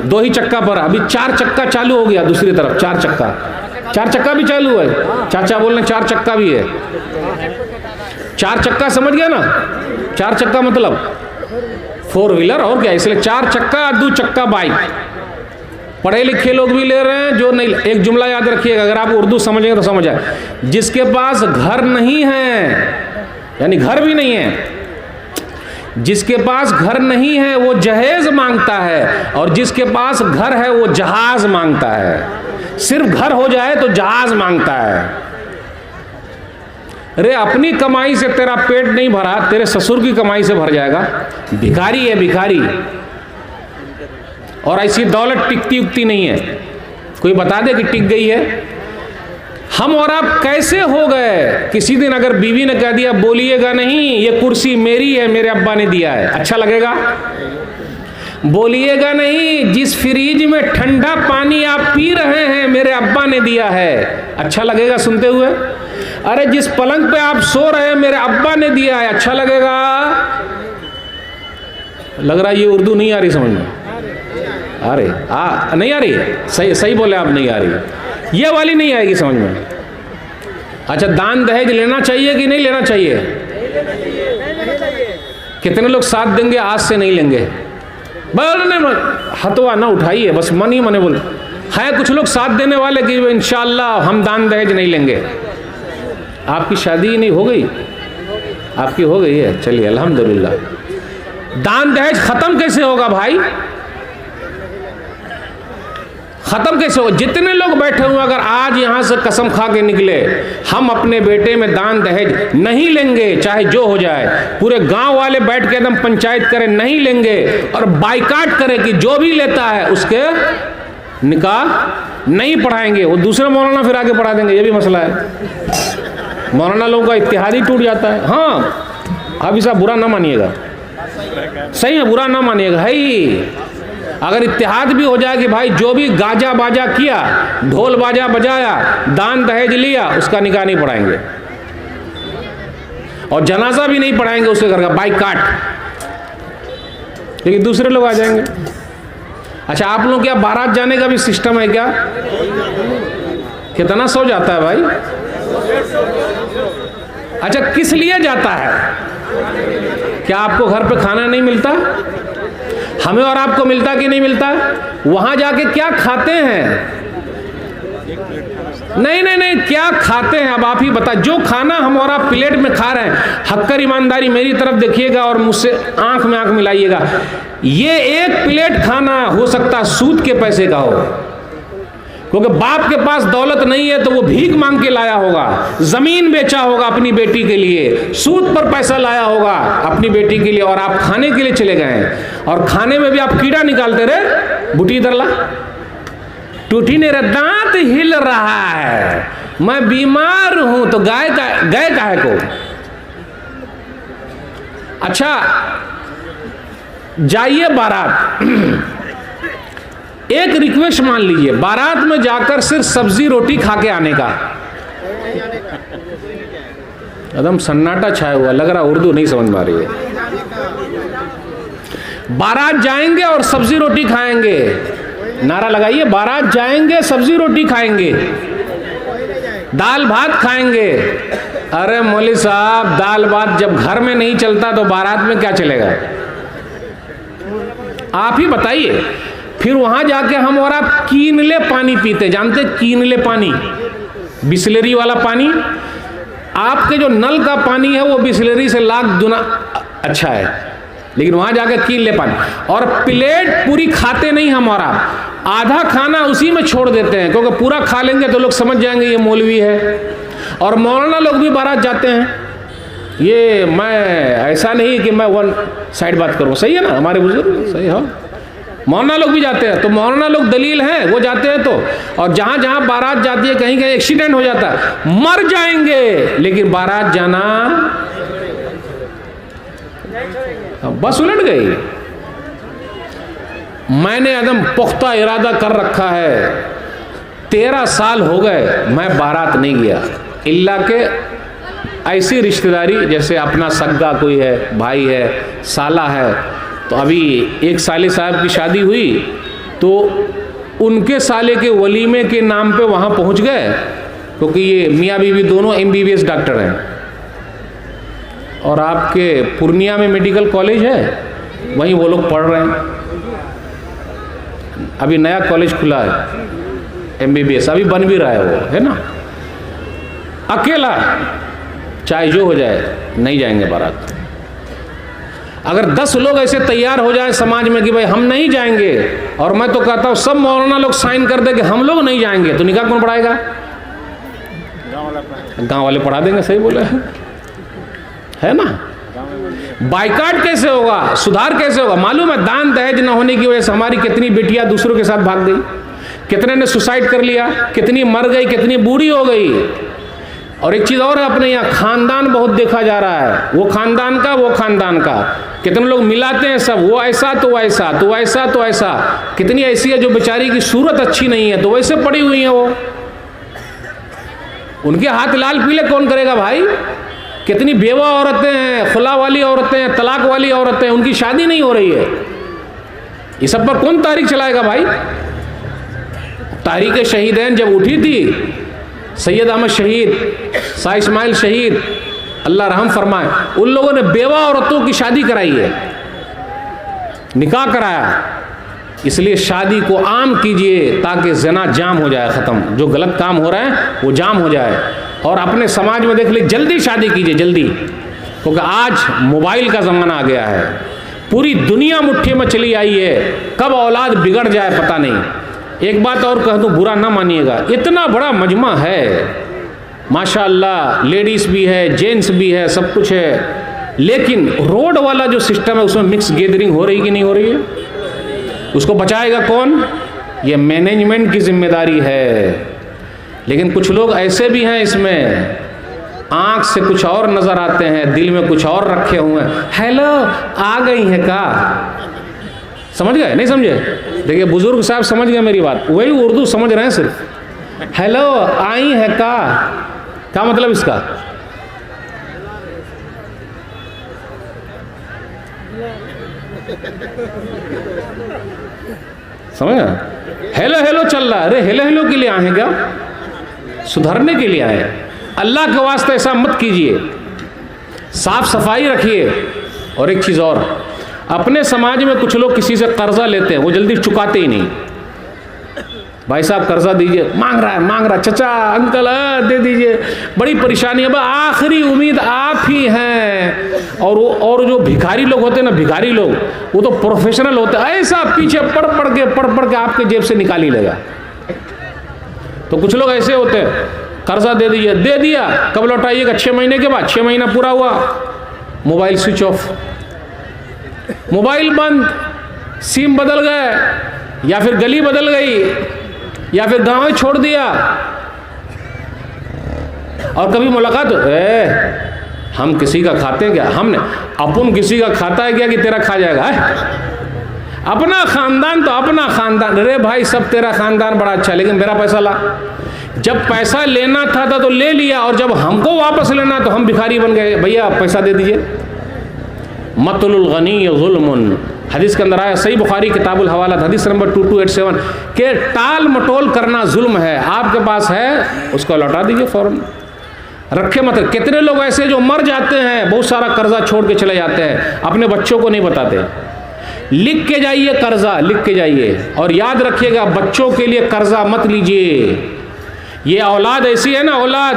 2 ही चक्का पर। अभी 4 चक्का चालू हो गया दूसरी तरफ, 4 चक्का भी चालू है। चाचा बोल रहे 4 चक्का भी है। 4 चक्का समझ गया ना? 4 चक्का मतलब 4 व्हीलर, और क्या। इसलिए 4 चक्का 2 चक्का बाइक। पढ़े लिखे लोग भी ले रहे हैं, जो नहीं। एक जुमला याद रखिएगा, अगर आप उर्दू समझेंगे तो समझ आए। जिसके पास घर नहीं है, यानी घर भी नहीं है, जिसके पास घर नहीं है वो जहेज मांगता है, और जिसके पास घर है वो जहाज मांगता है। सिर्फ घर हो जाए तो जहाज मांगता है। अरे अपनी कमाई से तेरा पेट नहीं भरा, तेरे ससुर की कमाई से भर जाएगा। भिखारी है भिखारी। और ऐसी दौलत टिकती उगती नहीं है। कोई बता दे कि टिक गई है। हम और आप कैसे हो गए? किसी दिन अगर बीवी ने कह दिया बोलिएगा नहीं, ये कुर्सी मेरी है, मेरे अब्बा ने दिया है, अच्छा लगेगा? बोलिएगा नहीं, जिस फ्रिज में ठंडा पानी आप पी रहे हैं मेरे अब्बा ने दिया है, अच्छा लगेगा सुनते हुए? अरे जिस पलंग पे आप सो रहे हैं मेरे अब्बा ने दिया है, अच्छा लगेगा? लग रहा है ये उर्दू नहीं आ रही समझ में। अरे नहीं आ रही, सही बोले आप, नहीं आ रही। ये वाली नहीं आएगी समझ में। अच्छा, दान दहेज लेना चाहिए कि नहीं लेना चाहिए? कितने लोग साथ देंगे आज से नहीं लेंगे? बोलने हथवा ना उठाइए, बस मन ही मने बोले। है कुछ लोग साथ देने वाले कि इंशाअल्लाह हम दान दहेज नहीं लेंगे। आपकी शादी नहीं हो गई? आपकी हो गई है, चलिए अल्हम्दुलिल्लाह। दान दहेज खत्म कैसे होगा भाई? खत्म कैसे होगा? जितने लोग बैठे हुए अगर आज यहां से कसम खा के निकले हम अपने बेटे में दान दहेज नहीं लेंगे, चाहे जो हो जाए, पूरे गांव वाले बैठ के एकदम पंचायत करें नहीं लेंगे और बाइकाट करें कि जो भी लेता है उसके निकाह नहीं पढ़ाएंगे, वो दूसरे मौलाना फिर आगे पढ़ा देंगे, ये भी मसला है। मौलाना लोगों का इत्तेहाद ही टूट जाता है। हाँ अभी साहब बुरा ना मानिएगा, सही है, बुरा ना मानिएगा, है ही। अगर इत्तेहाद भी हो जाए कि भाई जो भी गाजा बाजा किया, ढोल बाजा बजाया, दान दहेज लिया, उसका निकाह नहीं पढ़ाएंगे और जनाजा भी नहीं पढ़ाएंगे उसके घर का, बाइकाट। लेकिन दूसरे लोग आ जाएंगे। अच्छा आप लोग क्या बारात जाने का भी सिस्टम है क्या? कितना सो जाता है भाई? अच्छा किस लिए जाता है? क्या आपको घर पे खाना नहीं मिलता? हमें और आपको मिलता कि नहीं मिलता? वहां जाके क्या खाते हैं? नहीं नहीं नहीं, क्या खाते हैं अब आप ही बता। जो खाना हम और आप प्लेट में खा रहे हैं, हक्कर ईमानदारी मेरी तरफ देखिएगा और मुझसे आंख में आंख मिलाइएगा, ये एक प्लेट खाना हो सकता सूद के पैसे का हो, क्योंकि बाप के पास दौलत नहीं है तो वो भीख मांग के लाया होगा, जमीन बेचा होगा अपनी बेटी के लिए, सूद पर पैसा लाया होगा अपनी बेटी के लिए, और आप खाने के लिए चले गए और खाने में भी आप कीड़ा निकालते रहे। बुटी दरला टूटी ने दांत हिल रहा है, मैं बीमार हूं, तो गए काहे को? अच्छा जाइए बारात, एक रिक्वेस्ट मान लीजिए, बारात में जाकर सिर्फ सब्जी रोटी खा के आने का। एकदम सन्नाटा छाया हुआ, लग रहा उर्दू नहीं समझ में आ रही है। बारात जाएंगे और सब्जी रोटी खाएंगे, नारा लगाइए, बारात जाएंगे सब्जी रोटी खाएंगे, दाल भात खाएंगे। अरे मौलवी साहब, दाल भात जब घर में नहीं चलता तो बारात में क्या चलेगा? आप ही बताइए। फिर वहां जाके हम और आप कीनले पानी पीते, जानते कीनले पानी, बिस्लेरी वाला पानी। आपके जो नल का पानी है वो बिस्लेरी से लाख गुना अच्छा है, लेकिन वहां जाके कीनले पानी, और प्लेट पूरी खाते नहीं हम और आप, आधा खाना उसी में छोड़ देते हैं, क्योंकि पूरा खा लेंगे तो लोग समझ जाएंगे ये मौलवी है। और मौलाना लोग भी बारात जाते हैं। ये मैं ऐसा नहीं कि मैं वन साइड बात करूं, सही है ना, हमारे बुजुर्ग सही है, मौलाना लोग भी जाते हैं। तो मौलाना लोग दलील हैं, वो जाते हैं तो, और जहां जहां बारात जाती है कहीं कहीं एक्सीडेंट हो जाता है, मर जाएंगे, लेकिन बारात जाना बस उलट गई। मैंने एकदम पुख्ता इरादा कर रखा है, 13 साल हो गए मैं बारात नहीं गया, इल्ला के ऐसी रिश्तेदारी जैसे अपना सगा कोई है, भाई है, साला है। तो अभी एक साले साहब की शादी हुई तो उनके साले के वलीमे के नाम पे वहाँ पहुँच गए, क्योंकि ये मियाँ बीवी दोनों MBBS डॉक्टर हैं, और आपके पूर्णिया में मेडिकल कॉलेज है, वहीं वो लोग पढ़ रहे हैं। अभी नया कॉलेज खुला है MBBS, अभी बन भी रहा है वो, है ना। अकेला चाहे जो हो जाए नहीं जाएंगे बारात। अगर 10 लोग ऐसे तैयार हो जाए समाज में कि भाई हम नहीं जाएंगे, और मैं तो कहता हूं सब मौलाना लोग साइन कर दे कि हम लोग नहीं जाएंगे, तो निकाह कौन पढ़ाएगा? गांव वाले पढ़ा देंगे, सही बोले है ना। बाइकाट कैसे होगा, सुधार कैसे होगा? मालूम है दान दहेज न होने की वजह से हमारी कितनी बेटियां दूसरों के साथ भाग गई, कितने ने सुसाइड कर लिया, कितनी मर गई, कितनी बूढ़ी हो गई। और एक चीज और है, अपने यहाँ खानदान बहुत देखा जा रहा है, वो खानदान का वो खानदान का, कितने लोग मिलाते हैं सब, वो ऐसा तो ऐसा तो ऐसा तो ऐसा। कितनी ऐसी है जो बेचारी की सूरत अच्छी नहीं है तो वैसे पड़ी हुई है, वो उनके हाथ लाल पीले कौन करेगा भाई? कितनी बेवा औरतें हैं, खुला वाली औरतें हैं, तलाक वाली औरतें हैं, उनकी शादी नहीं हो रही है। ये सब पर कौन तारीख चलाएगा भाई? तारीख शहीदैन जब उठी थी, सैयद अहमद शहीद, शाह इस्माइल शहीद, अल्लाह रहम फरमाए, उन लोगों ने बेवा औरतों की शादी कराई है, निकाह कराया। इसलिए शादी को आम कीजिए ताकि ज़िना जाम हो जाए, ख़त्म, जो गलत काम हो रहा है वो जाम हो जाए। और अपने समाज में देख लीजिए, जल्दी शादी कीजिए, जल्दी, क्योंकि आज मोबाइल का ज़माना आ गया है, पूरी दुनिया मुट्ठी में चली आई है, कब औलाद बिगड़ जाए पता नहीं। एक बात और कह दूं, बुरा ना मानिएगा, इतना बड़ा मजमा है माशाअल्लाह, लेडीज़ भी है, जेंट्स भी है, सब कुछ है, लेकिन रोड वाला जो सिस्टम है उसमें मिक्स गैदरिंग हो रही कि नहीं हो रही है? उसको बचाएगा कौन? ये मैनेजमेंट की जिम्मेदारी है। लेकिन कुछ लोग ऐसे भी हैं इसमें, आंख से कुछ और नजर आते हैं, दिल में कुछ और रखे हुए हैं। हेलो, आ गई है का? समझ गए? नहीं समझे? देखिए बुजुर्ग साहब समझ गए मेरी बात, वही उर्दू समझ रहे हैं सिर्फ। हेलो, आई है का? क्या मतलब इसका? समझ गए? हेलो हेलो चल रहा है। अरे हेलो हेलो के लिए आए हैं क्या? सुधरने के लिए आए हैं। अल्लाह के वास्ते ऐसा मत कीजिए, साफ सफाई रखिए। और एक चीज़ और, अपने समाज में कुछ लोग किसी से कर्जा लेते हैं, वो जल्दी चुकाते ही नहीं। भाई साहब कर्जा दीजिए, मांग रहा है, चचा अंकल दे दीजिए, बड़ी परेशानी है। आखिरी उम्मीद आप ही हैं। और जो भिखारी लोग होते हैं ना, भिखारी लोग, वो तो प्रोफेशनल होते हैं, ऐसा पीछे पढ़ पढ़ के आपके जेब से निकाल ही लेगा। तो कुछ लोग ऐसे होते हैं, कर्जा दे दीजिए, दे दिया, कब लौटाइएगा? 6 महीने के बाद। 6 महीना पूरा हुआ, मोबाइल स्विच ऑफ, मोबाइल बंद, सिम बदल गए, या फिर गली बदल गई, या फिर गांव छोड़ दिया। और कभी मुलाकात, हम किसी का खाते हैं क्या? हमने अपन किसी का खाता है क्या कि तेरा खा जाएगा? अपना खानदान तो अपना खानदान। अरे भाई सब तेरा खानदान बड़ा अच्छा, लेकिन मेरा पैसा ला। जब पैसा लेना था तो ले लिया, और जब हमको वापस लेना तो हम भिखारी बन गए। भैया पैसा दे दीजिए। मतलुल गनी ज़ुल्मुन, हदीस के अंदर आया, सही बुखारी किताबुल हवालात हदीस नंबर 2287 के टाल मटोल करना जुल्म है। आपके पास है उसको लौटा दीजिए फौरन, रखे मत। कितने लोग ऐसे जो मर जाते हैं, बहुत सारा कर्जा छोड़ के चले जाते हैं, अपने बच्चों को नहीं बताते। लिख के जाइए कर्जा, लिख के जाइए, और याद रखिएगा बच्चों के लिए कर्जा मत लीजिए। ये औलाद ऐसी है ना, औलाद,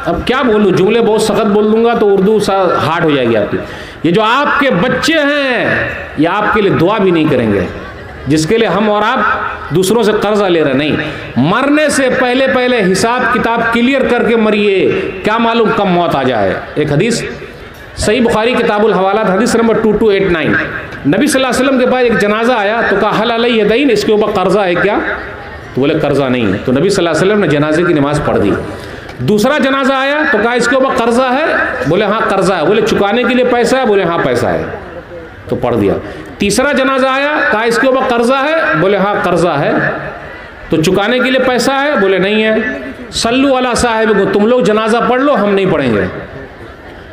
अब क्या बोलूं, जुमले बहुत सख्त बोल दूंगा तो उर्दू सा हार्ड हो जाएगी आपकी। ये जो आपके बच्चे हैं, ये आपके लिए दुआ भी नहीं करेंगे, जिसके लिए हम और आप दूसरों से कर्जा ले रहे। नहीं, मरने से पहले पहले हिसाब किताब क्लियर करके मरिए, क्या मालूम कब मौत आ जाए। एक हदीस सही बुखारी किताबुल हवालात हदीस नंबर 2289, नबी सल्लल्लाहु अलैहि वसल्लम के पास एक जनाजा आया तो कहा हल अलैहि यदैन, इसके ऊपर कर्जा है क्या? तो बोले कर्जा नहीं है। तो नबी सल्लल्लाहु अलैहि वसल्लम ने जनाजे की नमाज पढ़ दी। दूसरा जनाजा आया तो कहा इसके ऊपर कर्जा है? बोले हाँ कर्जा है। बोले चुकाने के लिए पैसा है? बोले हाँ पैसा है, तो पढ़ दिया। तीसरा जनाजा आया, कहा इसके ऊपर कर्जा है? बोले हाँ कर्जा है, तो चुकाने के लिए पैसा है? बोले नहीं है। सल्लू अला साहिब को, तुम लोग जनाजा पढ़ लो, हम नहीं पढ़ेंगे।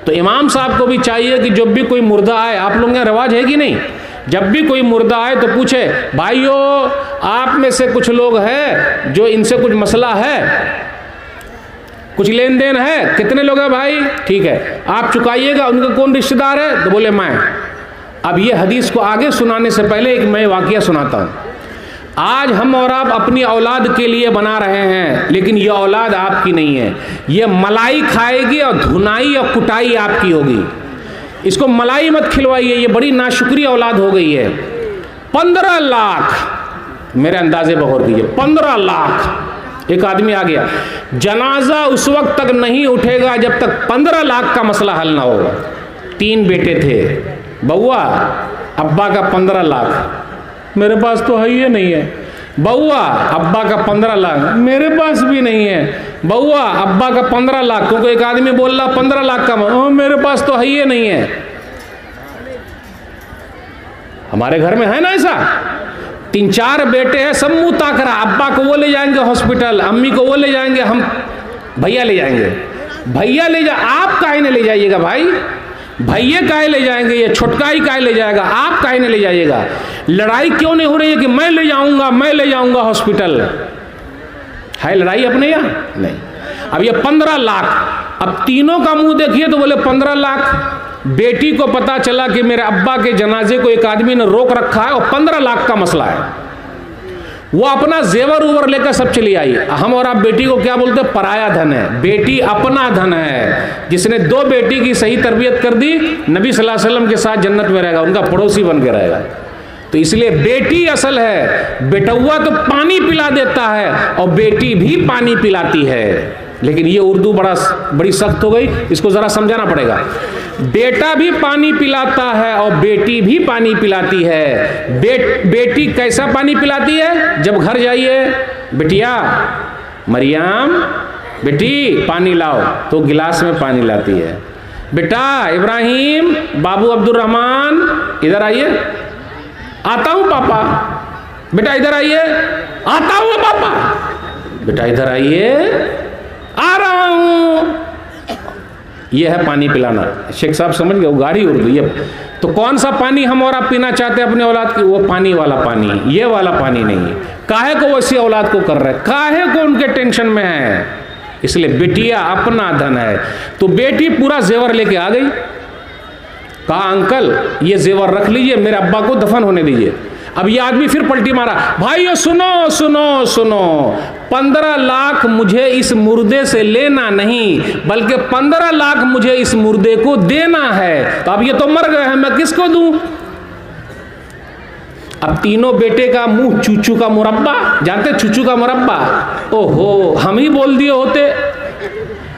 तो इमाम साहब को भी चाहिए कि जब भी कोई मुर्दा आए, आप लोगों का रिवाज है कि नहीं, जब भी कोई मुर्दा आए तो पूछे भाइयों आप में से कुछ लोग हैं जो इनसे कुछ मसला है, कुछ लेन देन है? कितने लोग हैं भाई? ठीक है, आप चुकाइएगा। उनका कौन रिश्तेदार है? तो बोले मैं। अब ये हदीस को आगे सुनाने से पहले एक मैं वाकया सुनाता हूँ। आज हम और आप अपनी औलाद के लिए बना रहे हैं, लेकिन ये औलाद आपकी नहीं है। ये मलाई खाएगी और धुनाई और कुटाई आपकी होगी। इसको मलाई मत खिलवाइए, ये बड़ी नाशुक्री औलाद हो गई है। 15 लाख मेरे अंदाजे बगौर कीजिए, 15 लाख। एक आदमी आ गया, जनाजा उस वक्त तक नहीं उठेगा जब तक 15 लाख का मसला हल ना हो। 3 बेटे थे, बउआ अब्बा का 15 लाख, मेरे पास तो है ही नहीं है। बउआ अब्बा का 15 लाख, मेरे पास भी नहीं है। बउआ अब्बा का 15 लाख, क्योंकि एक आदमी बोल रहा 15 लाख का, मेरे पास तो है ही नहीं है। हमारे घर में है ना ऐसा, 3-4 बेटे हैं, सब मुंह ताक रहा। अब्बा को वो ले जाएंगे हॉस्पिटल, अम्मी को वो ले जाएंगे, हम भैया ले जाएंगे। भैया ले जा, आप काहे ने ले जाइएगा भाई? भैया काहे ले जाएंगे? ये छोटका ही काहे ले जाएगा? आप काहे ने ले जाइएगा? लड़ाई क्यों नहीं हो रही है कि मैं ले जाऊंगा हॉस्पिटल? है लड़ाई अपने यहाँ? नहीं। अब ये 15 लाख, अब तीनों का मुंह देखिए तो बोले 15 लाख। बेटी को पता चला कि मेरे अब्बा के जनाजे को एक आदमी ने रोक रखा है और 15 लाख का मसला है। वो अपना जेवर उवर लेकर सब चली आई। हम और आप बेटी को क्या बोलते हैं? पराया धन है। बेटी अपना धन है। जिसने 2 बेटी की सही तरबियत कर दी, नबी सल्लल्लाहु अलैहि वसल्लम के साथ जन्नत में रहेगा, उनका पड़ोसी बन के रहेगा। तो इसलिए बेटी असल है। बेटुआ तो पानी पिला देता है और बेटी भी पानी पिलाती है। लेकिन ये उर्दू बड़ी सख्त हो गई, इसको जरा समझाना पड़ेगा। बेटा भी पानी पिलाता है और बेटी भी पानी पिलाती है। बेटी कैसा पानी पिलाती है? जब घर जाइए, बिटिया मरियम बेटी पानी लाओ, तो गिलास में पानी लाती है। बेटा इब्राहिम, बाबू अब्दुल रहमान इधर आइए। आता हूं पापा। बेटा इधर आइए। आता हूं पापा। बेटा इधर आइए। आ रहा हूं। यह है पानी पिलाना। शेख साहब समझ गए, गाढ़ी उर्दू। ये तो कौन सा पानी हम और आप पीना चाहते हैं अपने औलाद की? वो पानी वाला पानी, ये वाला पानी नहीं। काहे को वैसी औलाद को कर रहे हैं? काहे को उनके टेंशन में है? इसलिए बिटिया अपना धन है। तो बेटी पूरा जेवर लेके आ गई। कहा अंकल ये जेवर रख लीजिए, मेरे अब्बा को दफन होने दीजिए। अब ये आदमी फिर पलटी मारा, भाइयों सुनो सुनो सुनो, 15 लाख मुझे इस मुर्दे से लेना नहीं, बल्कि 15 लाख मुझे इस मुर्दे को देना है। तो अब ये तो मर गए हैं, मैं किसको दूं? अब तीनों बेटे का मुंह चूचू का मुरब्बा, जानते चूचू का मुरब्बा? ओहो, हम ही बोल दिए होते।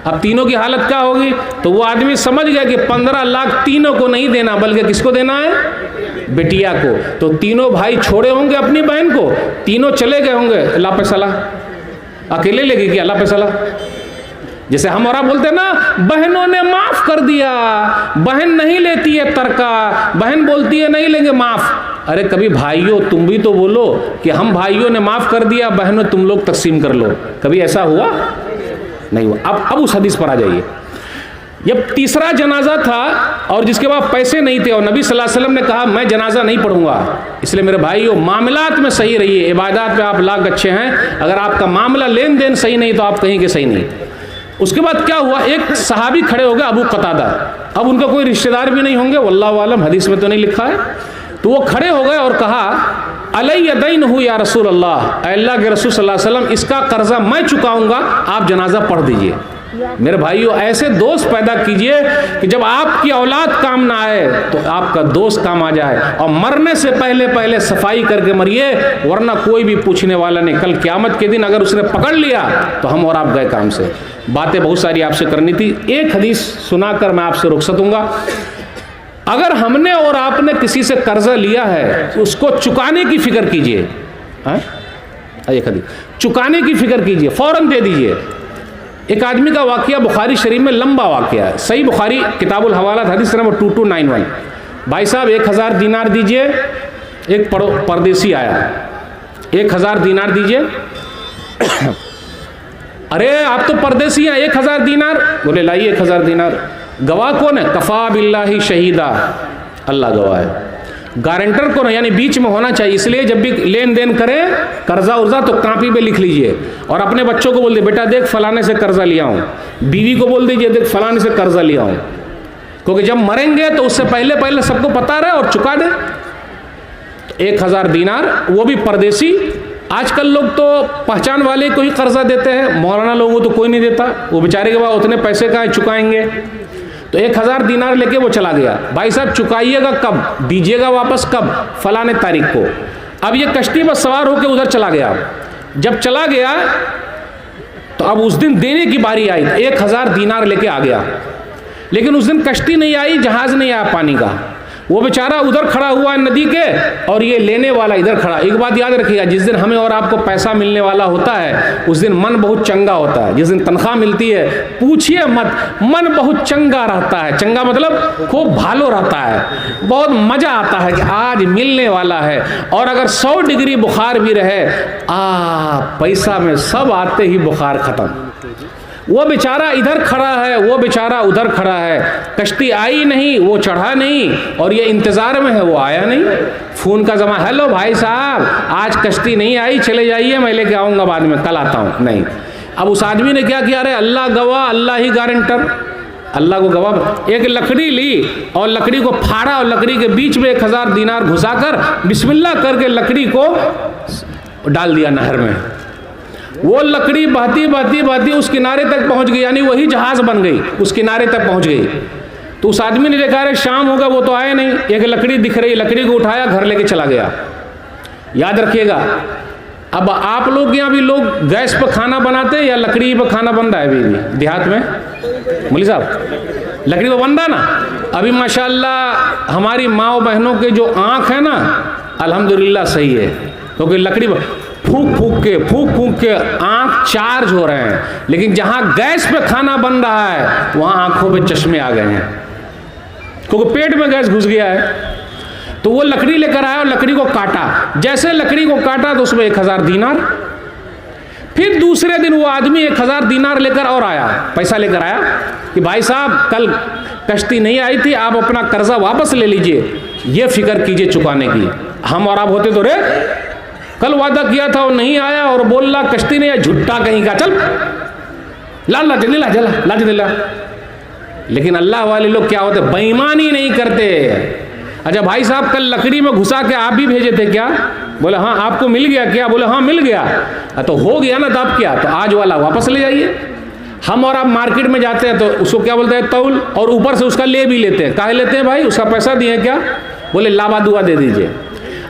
अब तीनों की हालत क्या होगी? तो वो आदमी समझ गया कि 15 लाख तीनों को नहीं देना, बल्कि किसको देना है? बिटिया को। तो तीनों भाई छोड़े होंगे अपनी बहन को, तीनों चले गए होंगे अल्लाह पे सलाह। अकेले लेके कि अल्लाह पे सलाह। जैसे हम और आप बोलते हैं ना, बहनों ने माफ कर दिया। बहन नहीं लेती है तरका, बहन बोलती है नहीं लेंगे माफ। अरे कभी भाइयों तुम भी तो बोलो कि हम भाइयों ने माफ कर दिया, बहनों तुम लोग तकसीम कर लो। कभी ऐसा हुआ? नहीं हुआ। अब उस हदीस पर आ जाइए। जब तीसरा जनाजा था और जिसके बाद पैसे नहीं थे और नबी सल्लल्लाहु अलैहि वसल्लम ने कहा मैं जनाजा नहीं पढ़ूंगा। इसलिए मेरे भाइयों मामलात में सही रहिए, इबादत में आप लाख अच्छे हैं, अगर आपका मामला लेन देन सही नहीं तो आप कहीं के सही नहीं। उसके बाद क्या हुआ, एक सहाबी खड़े हो गए अबू कतादा। अब उनका कोई रिश्तेदार भी नहीं होंगे, वल्लाहु आलम, हदीस में तो नहीं लिखा है। तो वो खड़े हो गए और कहा अलैया दैन हूँ या रसूल अल्लाह, अल्लाह के रसूल सल्लल्लाहु अलैहि वसल्लम, इसका कर्जा मैं चुकाऊंगा, आप जनाजा पढ़ दीजिए। मेरे भाइयों ऐसे दोस्त पैदा कीजिए कि जब आपकी औलाद काम ना आए तो आपका दोस्त काम आ जाए, और मरने से पहले पहले सफाई करके मरिए, वरना कोई भी पूछने वाला नहीं। कल क़यामत के दिन अगर उसने पकड़ लिया तो हम और आप गए काम से। बातें बहुत सारी आपसे करनी थी, एक हदीस सुनाकर मैं आपसे रुखसत दूंगा। अगर हमने और आपने किसी से कर्जा लिया है तो उसको चुकाने की फिक्र कीजिए। एक हदीस, चुकाने की फिक्र कीजिए, फौरन दे दीजिए। एक आदमी का वाकया बुखारी शरीफ में लंबा वाकया है, सही बुखारी किताबुल हवालात हदीस नंबर 2291। भाई साहब 1000 दीनार दीजिए। एक परदेसी आया, 1000 दीनार दीजिए। अरे आप तो परदेसी हैं, 1000 दीनार। बोले लाइए 1000 दीनार। गवाह कौन है? कफा बिल्लाही शहीदा, अल्लाह गवाह है। गारंटर कौन है? यानी बीच में होना चाहिए। इसलिए जब भी लेन देन करें कर्जा उर्जा तो कापी पे लिख लीजिए, और अपने बच्चों को बोल दे बेटा देख फलाने से कर्जा लिया हूँ, बीवी को बोल दीजिए देख फलाने से कर्जा लिया हूँ, क्योंकि जब मरेंगे तो उससे पहले पहले सबको पता रहे और चुका दे। तो 1000 दीनार, वो भी परदेसी। आजकल लोग तो पहचान वाले को ही कर्जा देते हैं, मौलाना लोगों को तो कोई नहीं देता, वो बेचारे के पास उतने पैसे कहाँ चुकाएंगे। तो 1000 दीनार लेके वो चला गया। भाई साहब चुकाइएगा कब, दीजिएगा वापस कब? फलाने तारीख को। अब ये कश्ती पर सवार होकर उधर चला गया। जब चला गया तो अब उस दिन देने की बारी आई, 1000 दीनार लेके आ गया, लेकिन उस दिन कश्ती नहीं आई, जहाज नहीं आया पानी का। वो बेचारा उधर खड़ा हुआ है नदी के, और ये लेने वाला इधर खड़ा। एक बात याद रखिएगा, जिस दिन हमें और आपको पैसा मिलने वाला होता है उस दिन मन बहुत चंगा होता है। जिस दिन तनख्वाह मिलती है पूछिए मत, मन बहुत चंगा रहता है। चंगा मतलब खूब भालो रहता है, बहुत मजा आता है कि आज मिलने वाला है। और अगर 100 डिग्री बुखार भी रहे, पैसा में सब आते ही बुखार खत्म। वो बेचारा इधर खड़ा है, वो बेचारा उधर खड़ा है, कश्ती आई नहीं, वो चढ़ा नहीं, और ये इंतजार में है, वो आया नहीं। फोन का जमा, हेलो भाई साहब आज कश्ती नहीं आई, चले जाइए, मैं लेके आऊँगा बाद में, कल आता हूँ। नहीं। अब उस आदमी ने क्या किया? अरे अल्लाह गवाह, अल्लाह ही गारंटर, अल्लाह को गवाह। एक लकड़ी ली और लकड़ी को फाड़ा, और लकड़ी के बीच में 1000 दीनार घुसाकर बिस्मिल्लाह करके लकड़ी को डाल दिया नहर में। वो लकड़ी बहती बहती बहती उस किनारे तक पहुंच गई, यानी वही जहाज बन गई, उस किनारे तक पहुंच गई। तो तो उस आदमी ने देखा, अरे शाम होगा वो तो आए नहीं, एक लकड़ी दिख रही, लकड़ी को उठाया, घर लेके चला गया। याद रखिएगा, अब आप लोग यहाँ भी लोग गैस पर खाना बनाते हैं या लकड़ी पर खाना बन रहा है? अभी देहात में मौलवी साहब लकड़ी पर बन रहा ना। अभी माशाल्लाह हमारी माँ बहनों के जो आँख है ना, अल्हम्दुलिल्लाह सही है, क्योंकि लकड़ी पर फूंक फूंक के आँख चार्ज हो रहे हैं। लेकिन जहाँ गैस पे खाना बन रहा है वहाँ आँखों पे चश्मे आ गए हैं, क्योंकि पेट में गैस घुस गया है। तो वो लकड़ी लेकर आया और लकड़ी को काटा। जैसे लकड़ी को काटा तो उसमें 1000 दीनार। फिर दूसरे दिन वो आदमी 1000 दीनार लेकर और आया, पैसा लेकर आया कि भाई साहब कल कश्ती नहीं आई थी, आप अपना कर्जा वापस ले लीजिए, ये फिक्र कीजिए चुकाने की। हम और आप होते तो रे कल वादा किया था वो नहीं आया और बोल रहा कश्ती नहीं आई, झुट्टा कहीं का, चल ला जला। लेकिन अल्लाह वाले लोग क्या होते, बेईमानी नहीं करते। अच्छा भाई साहब कल लकड़ी में घुसा के आप भी भेजे थे क्या? बोले हाँ। आपको मिल गया क्या? बोले हाँ मिल गया। तो हो गया ना, तो आप क्या, तो आज वाला वापस ले जाइए। हम और आप मार्केट में जाते हैं तो उसको क्या बोलते हैं, तौल, और ऊपर से उसका ले भी लेते हैं। काहे लेते हैं भाई? उसका पैसा दिए क्या? बोले लावा दुआ दे दीजिए।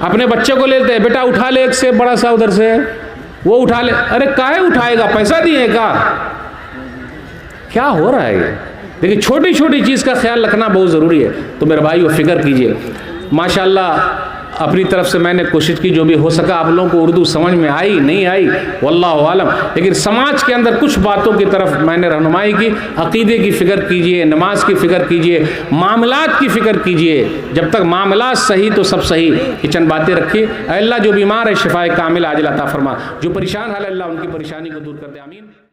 अपने बच्चे को लेते हैं, बेटा उठा ले एक सेब बड़ा सा उधर से, वो उठा ले। अरे काहे उठाएगा, पैसा दिए का? क्या हो रहा है ये? देखिए छोटी छोटी चीज़ का ख्याल रखना बहुत ज़रूरी है। तो मेरे भाई वो फिक्र कीजिए। माशाल्लाह अपनी तरफ से मैंने कोशिश की, जो भी हो सका। आप लोगों को उर्दू समझ में आई नहीं आई वल्लाहु आलम, लेकिन समाज के अंदर कुछ बातों की तरफ मैंने रहनुमाई की। अकीदे की फ़िक्र कीजिए, नमाज की फ़िक्र कीजिए, मामलात की फ़िक्र कीजिए। जब तक मामलात सही तो सब सही। ये चंद बातें रखिए। अल्लाह जो बीमार है शिफाए कामिल आजिल अता फरमा, जो परेशान है अल्लाह उनकी परेशानी को दूर कर दे। आमीन।